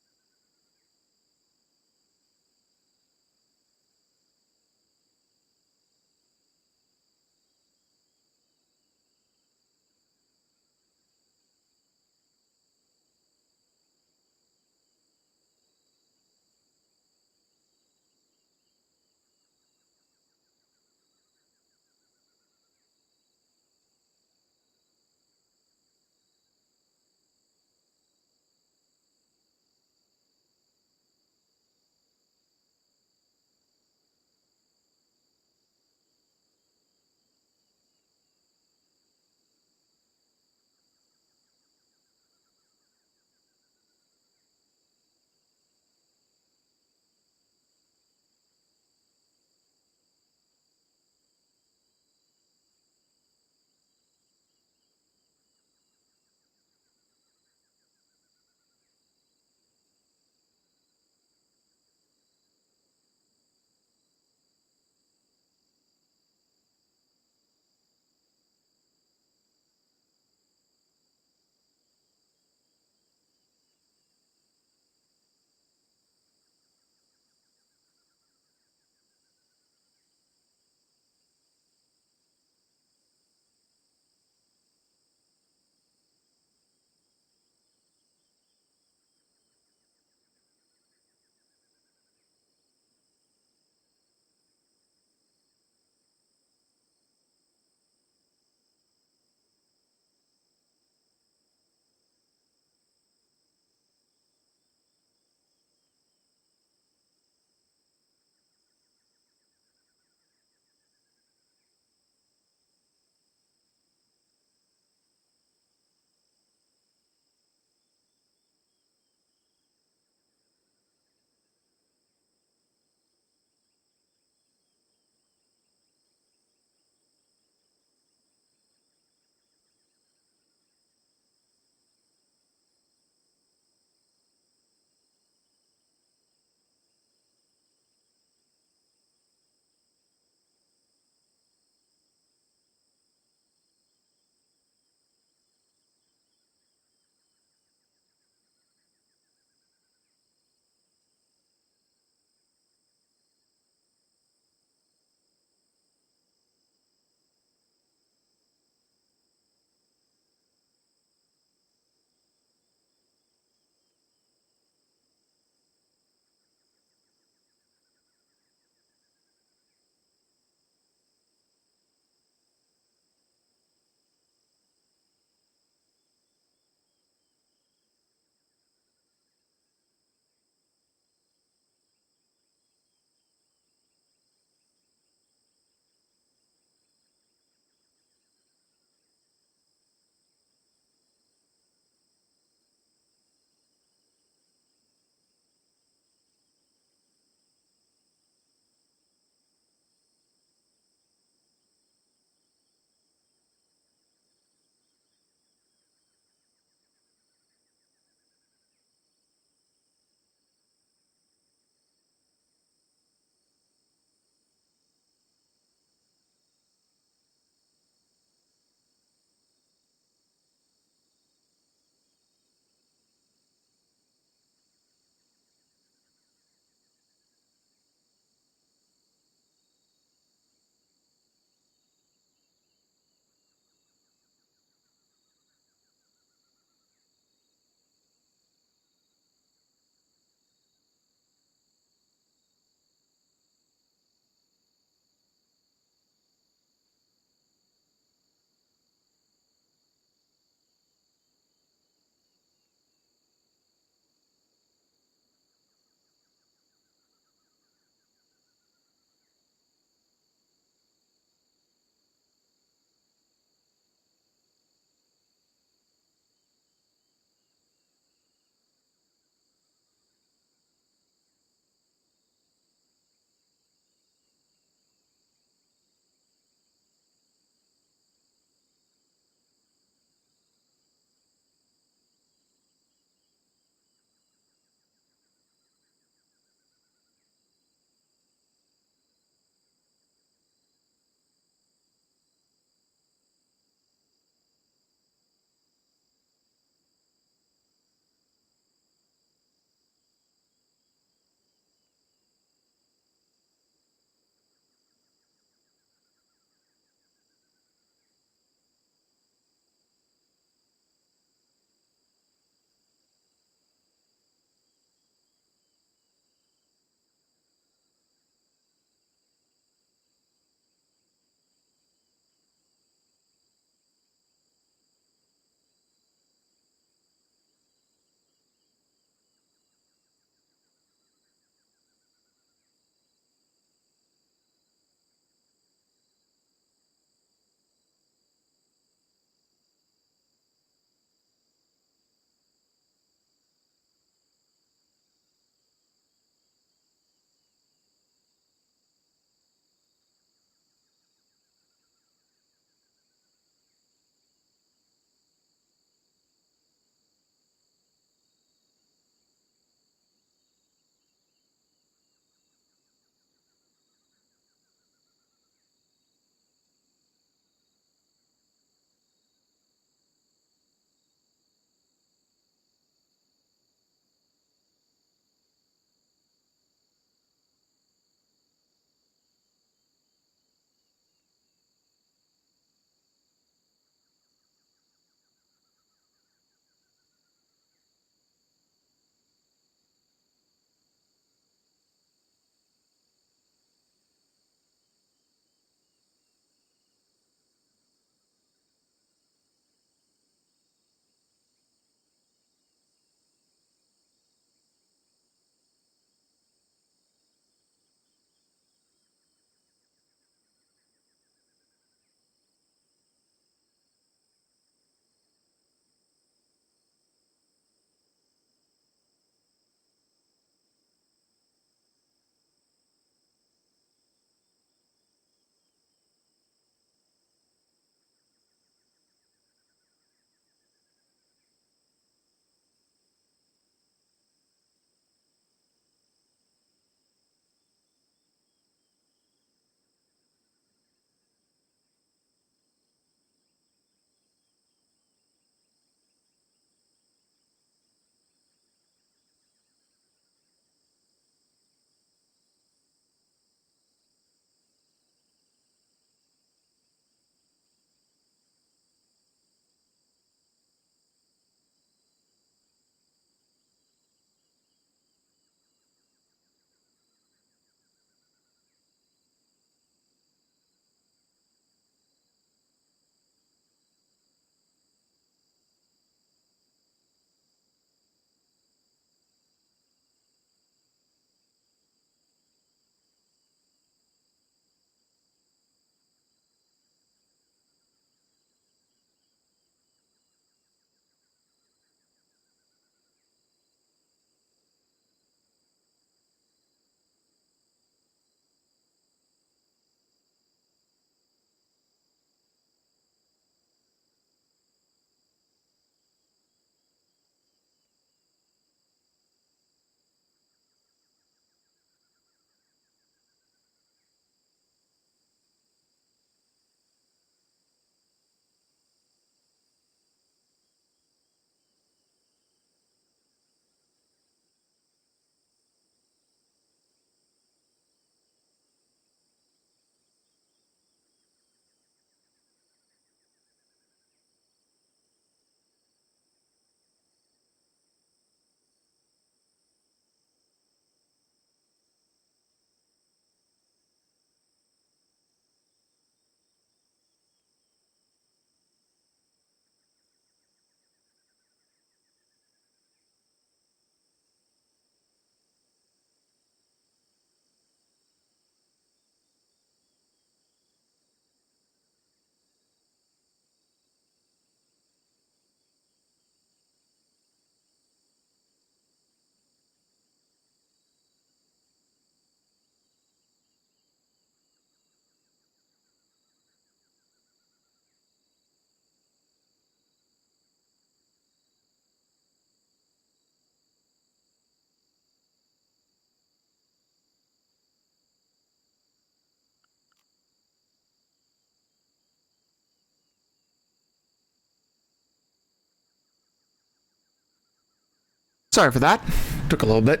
S1: sorry for that. Took a little bit.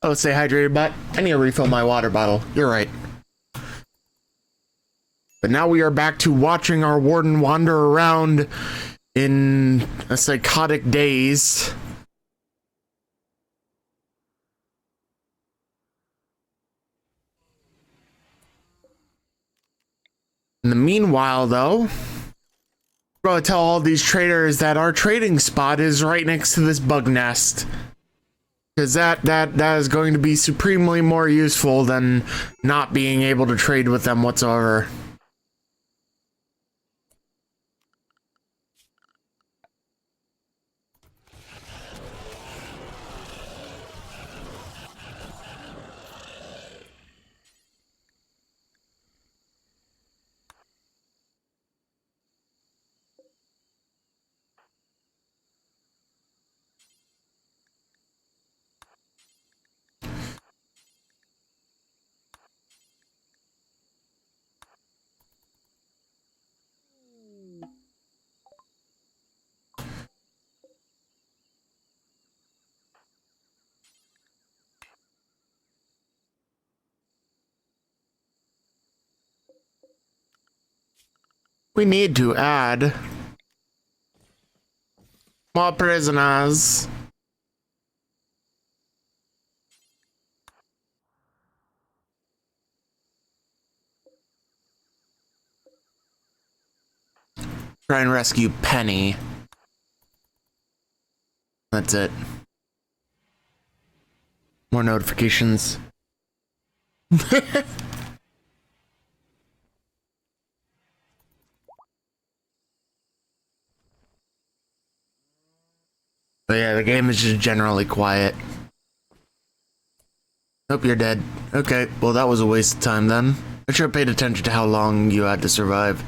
S1: Oh, stay hydrated, but I need to refill my water bottle. You're right. But now we are back to watching our warden wander around in a psychotic daze. In the meanwhile, though, I'm going to tell all these traders that our trading spot is right next to this bug nest. Because that is going to be supremely more useful than not being able to trade with them whatsoever. We need to add more prisoners. Try and rescue Penny. That's it. More notifications. But yeah, the game is just generally quiet. Hope you're dead. Okay, well that was a waste of time then. I should have paid attention to how long you had to survive.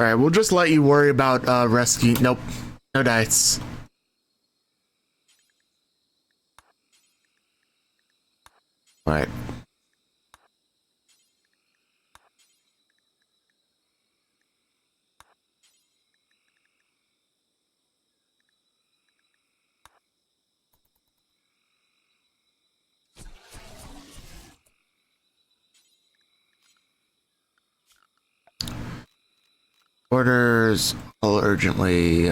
S1: Alright, we'll just let you worry about rescue. Nope. No dice. Alright. Orders all urgently.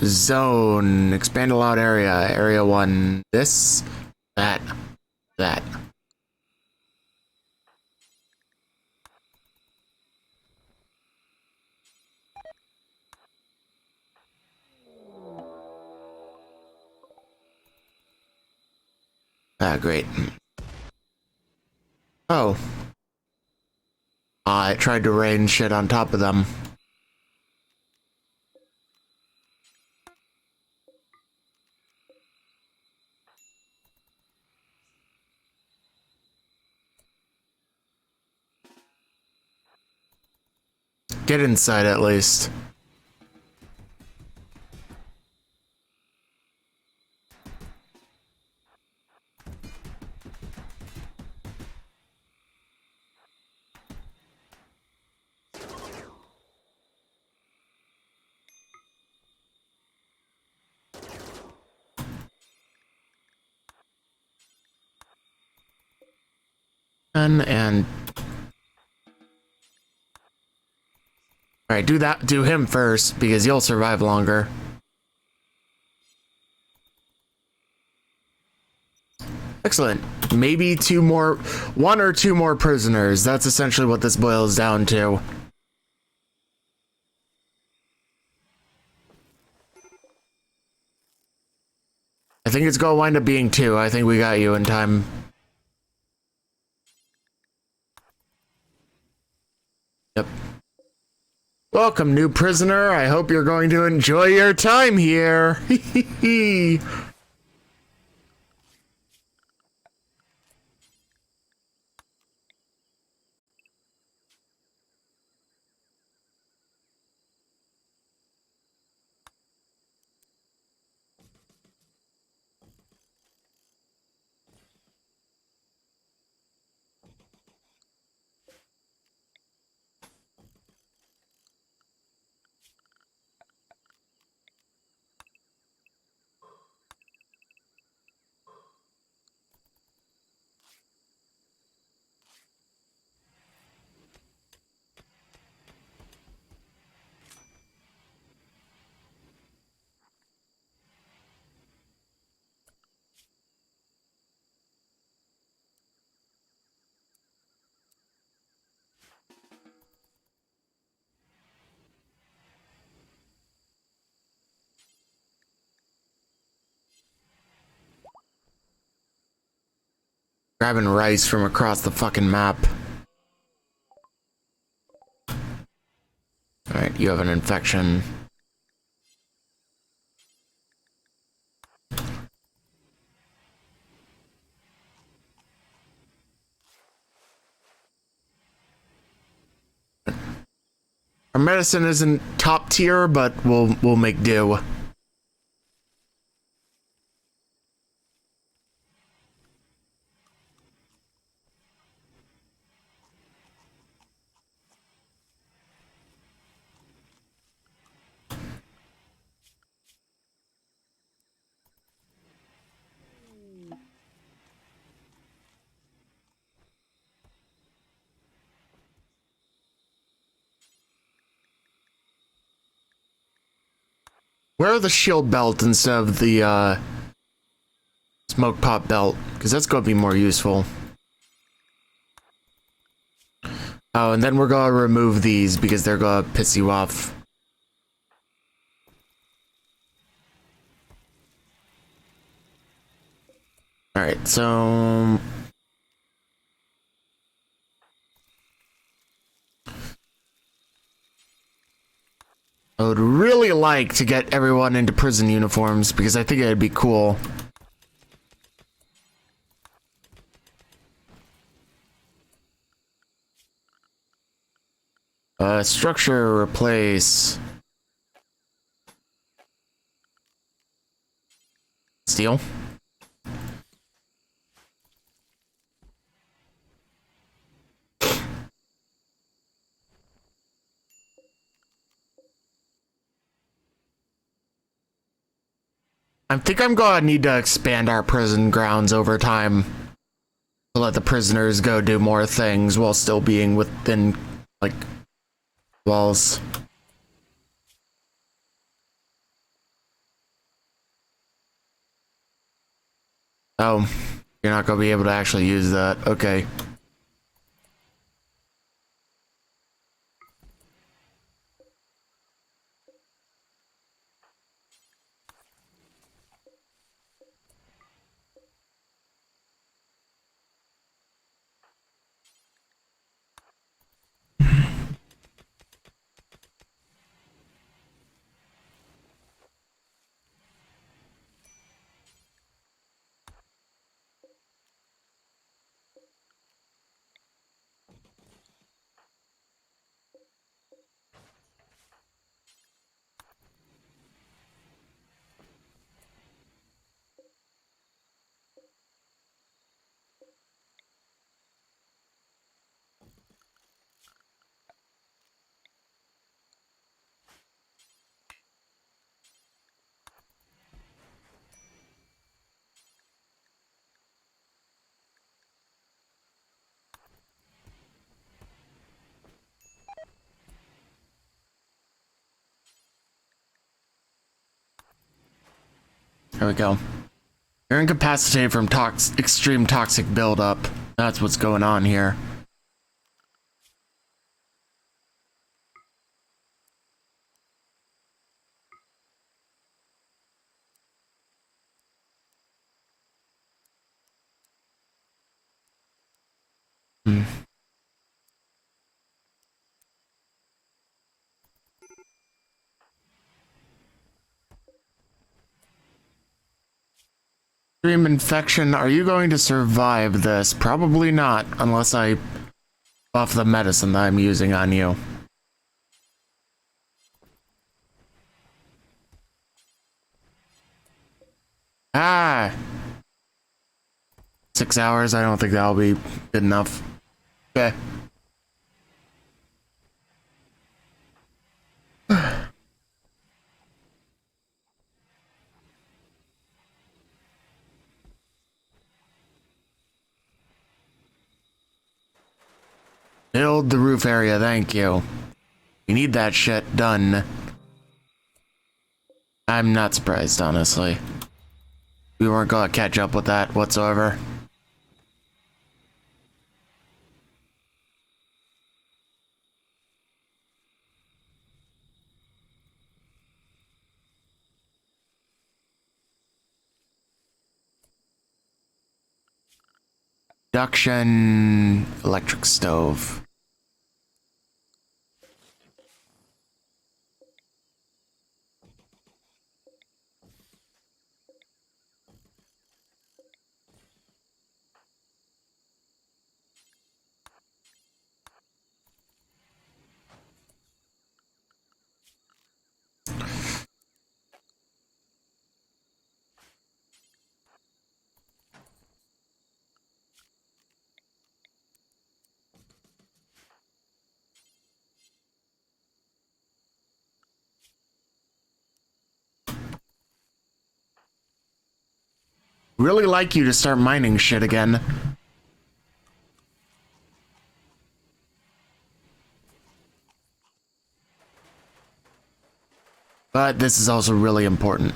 S1: Zone. Expand allowed area. Area 1. This. That. That. Ah, great. Oh. I tried to rain shit on top of them. Get inside at least. And alright, do him first, because you'll survive longer. Excellent. Maybe one or two more prisoners. That's essentially what this boils down to. I think it's gonna wind up being 2. I think we got you in time. Yep. Welcome, new prisoner. I hope you're going to enjoy your time here. Grabbing rice from across the fucking map. Alright, you have an infection. Our medicine isn't top tier, but we'll make do. Where are the shield belt instead of the smoke pop belt? Because that's gonna be more useful. Oh, and then we're gonna remove these because they're gonna piss you off. Alright, so... I would really like to get everyone into prison uniforms because I think it'd be cool. Structure replace. Steel. I think I'm gonna need to expand our prison grounds over time to let the prisoners go do more things while still being within, like, walls. Oh, you're not gonna be able to actually use that. Okay. There we go. You're incapacitated from extreme toxic buildup. That's what's going on here. Hmm. Extreme infection. Are you going to survive this? Probably not, unless I buff the medicine that I'm using on you. Ah! 6 hours? I don't think that'll be good enough. Okay. Build the roof area, thank you. We need that shit done. I'm not surprised, honestly. We weren't gonna catch up with that whatsoever. Induction electric stove. Really like you to start mining shit again. But this is also really important.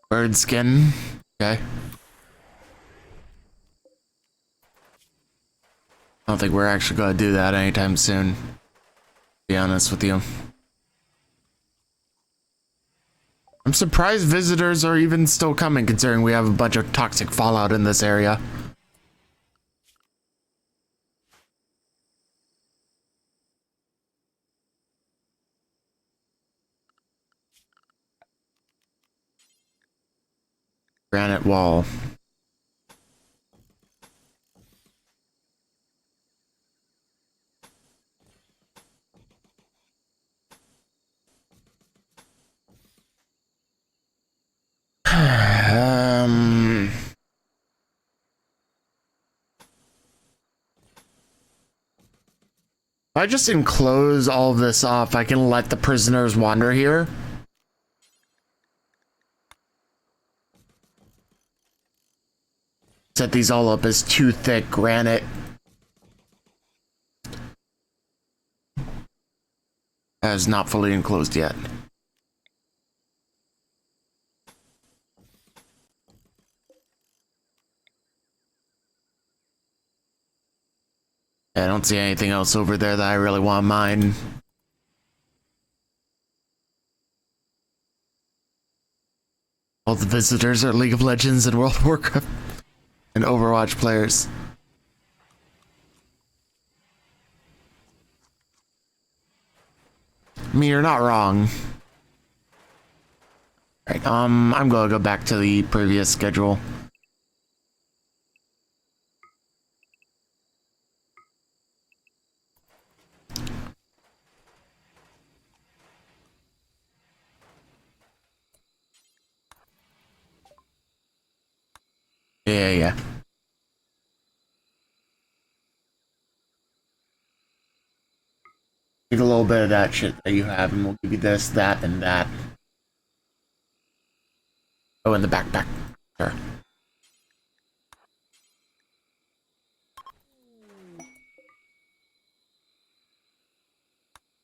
S1: Bird skin. Okay. I don't think we're actually going to do that anytime soon. To be honest with you. I'm surprised visitors are even still coming, considering we have a bunch of toxic fallout in this area. Granite wall. If I just enclose all of this off, I can let the prisoners wander here. Set these all up as too thick granite. As not fully enclosed yet. I don't see anything else over there that I really want to mine. All the visitors are League of Legends and World of Warcraft and Overwatch players. I mean, you're not wrong. Right, I'm gonna go back to the previous schedule. Yeah. Take a little bit of that shit that you have, and we'll give you this, that, and that. Oh, in the backpack. Sure.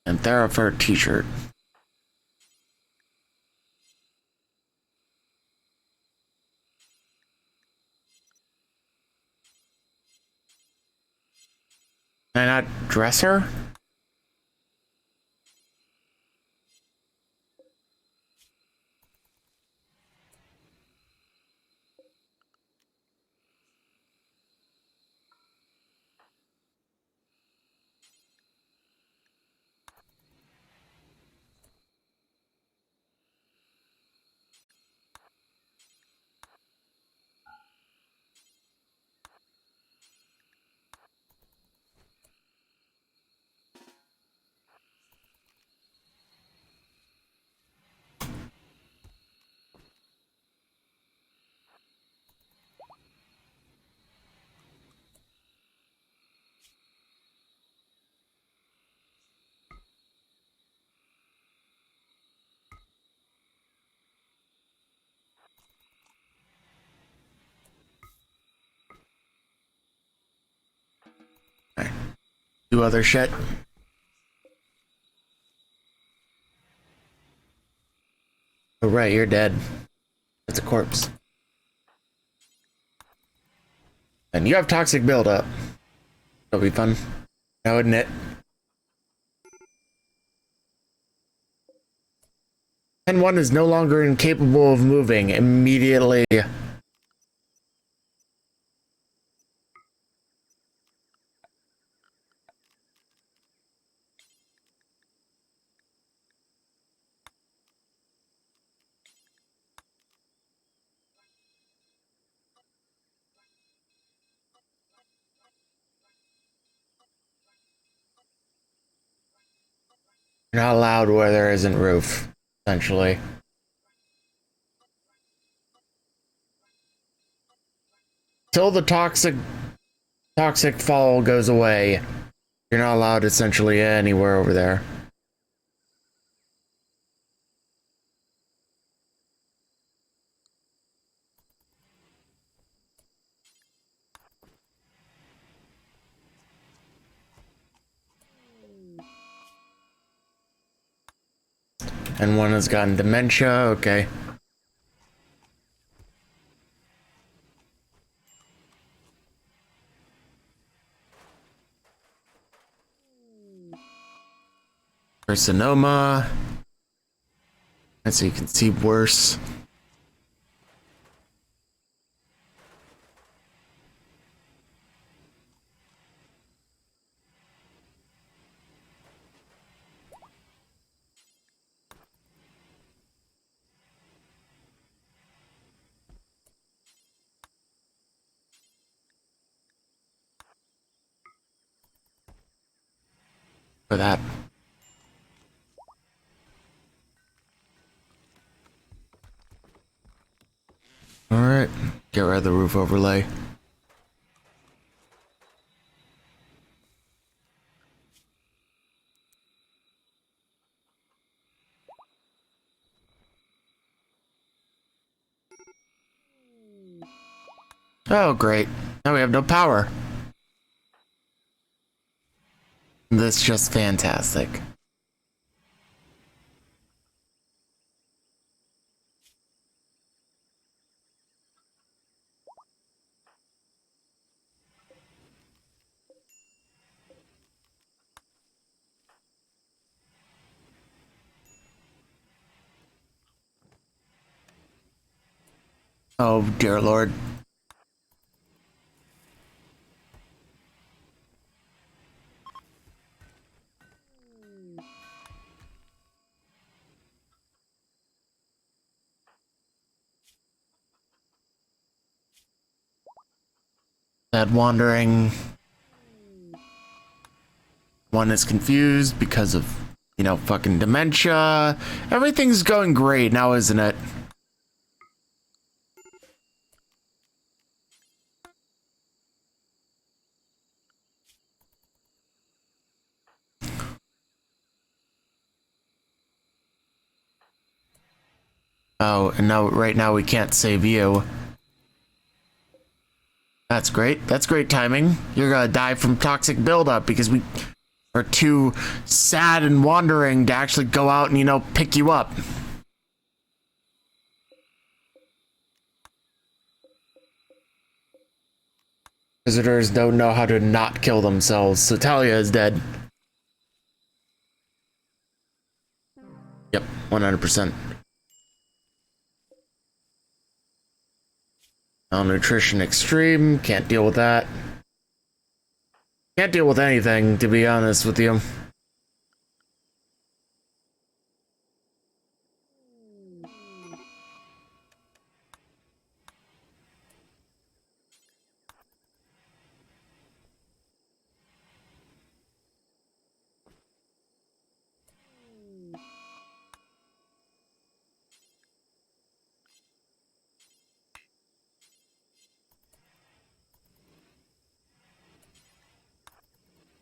S1: And Therafer t-shirt. Can I not dress her? Do other shit. Oh right, you're dead. It's a corpse. And you have toxic buildup. That'll be fun. Now, wouldn't it? And one is no longer incapable of moving immediately. You're not allowed where there isn't roof, essentially. Till the toxic fall goes away, you're not allowed essentially anywhere over there. And one has gotten dementia, okay. Carcinoma. And so you can see worse. For that. Alright, get rid of the roof overlay. Oh, great. Now we have no power. That's just fantastic. Oh, dear Lord. That wandering. One is confused because of, you know, fucking dementia. Everything's going great now, isn't it? Oh, and now, right now we can't save you. That's great. That's great timing. You're gonna die from toxic buildup because we are too sad and wandering to actually go out and, you know, pick you up. Visitors don't know how to not kill themselves, so Talia is dead. Yep, 100%. Malnutrition extreme, can't deal with that. Can't deal with anything, to be honest with you.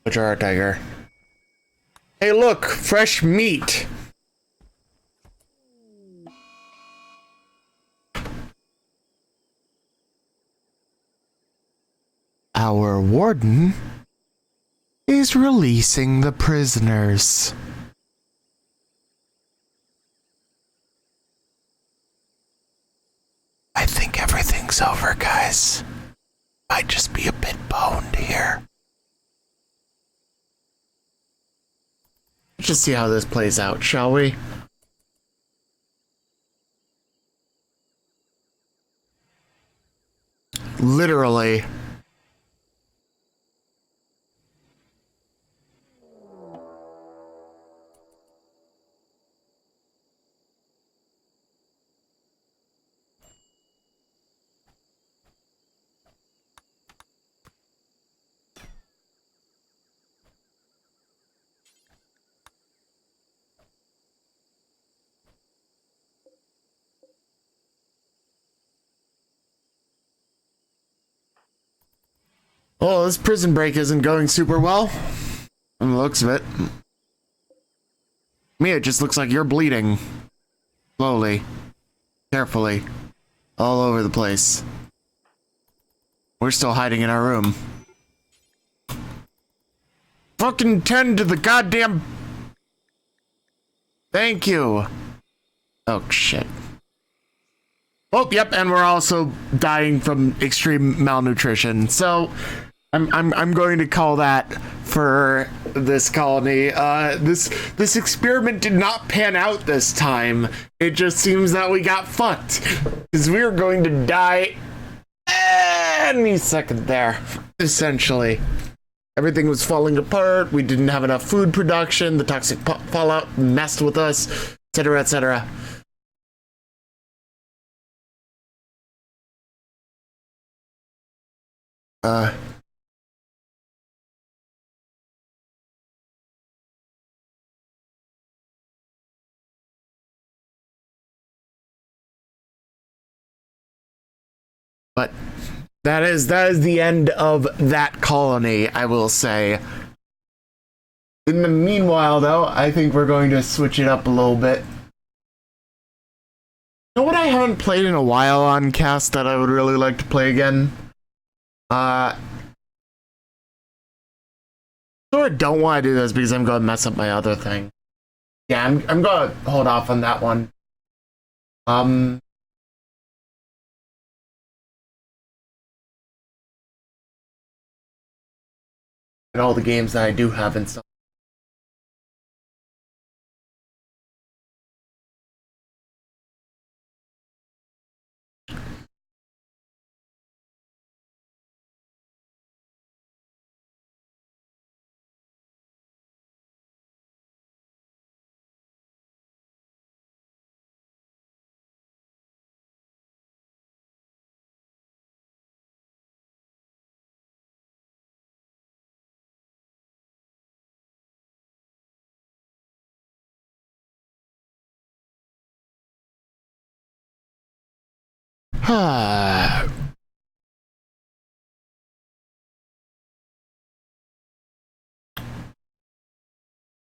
S1: Which are our tiger? Hey, look, fresh meat. Our warden is releasing the prisoners. I think everything's over, guys. Might just be a bit boned here. Let's just see how this plays out, shall we? Literally. Oh, this prison break isn't going super well. From the looks of it. Me, it just looks like you're bleeding. Slowly. Carefully. All over the place. We're still hiding in our room. Fucking tend to the goddamn... Thank you. Oh, shit. Oh, yep, and we're also dying from extreme malnutrition. So... I'm going to call that for this colony. This experiment did not pan out this time. It just seems that we got fucked. Because we were going to die any second there, essentially. Everything was falling apart. We didn't have enough food production. The toxic fallout messed with us, etc., etc. But that is the end of that colony, I will say. In the meanwhile, though, I think we're going to switch it up a little bit. You know what I haven't played in a while on cast that I would really like to play again? Sort of don't want to do this because I'm going to mess up my other thing. Yeah, I'm going to hold off on that one. And all the games that I do have installed.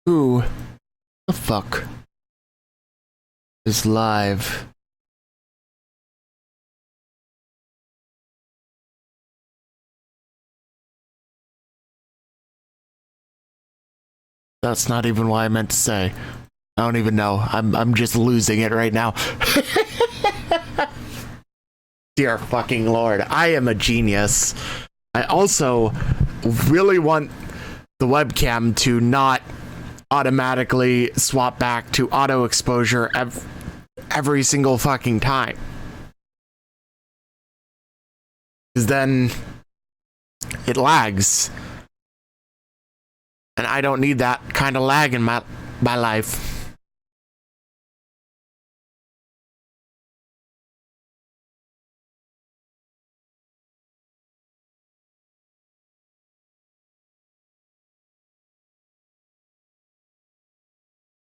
S1: Who the fuck is live? That's not even what I meant to say. I don't even know. I'm just losing it right now. Dear fucking Lord, I am a genius. I also really want the webcam to not automatically swap back to auto exposure every single fucking time. Because then it lags. And I don't need that kind of lag in my life.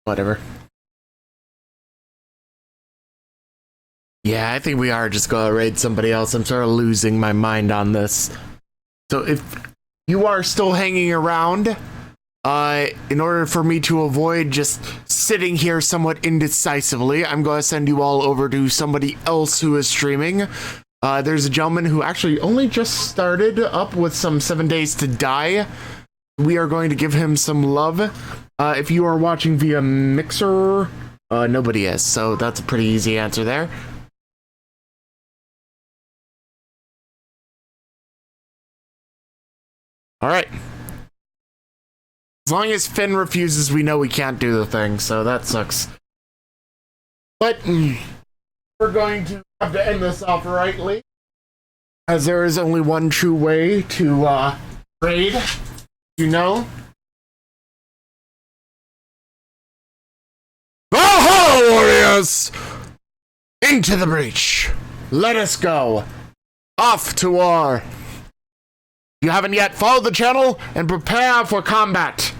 S1: Whatever. Yeah, I think we are just gonna raid somebody else. I'm sort of losing my mind on this. So if you are still hanging around, in order for me to avoid just sitting here somewhat indecisively, I'm going to send you all over to somebody else who is streaming. There's a gentleman who actually only just started up with some 7 Days to Die. We are going to give him some love. If you are watching via Mixer, nobody is, so that's a pretty easy answer there. Alright. As long as Finn refuses, we know we can't do the thing, so that sucks. But we're going to have to end this off rightly. As there is only one true way to trade, you know? Ho-ho, warriors! Into the breach! Let us go! Off to war! If you haven't yet, follow the channel and prepare for combat!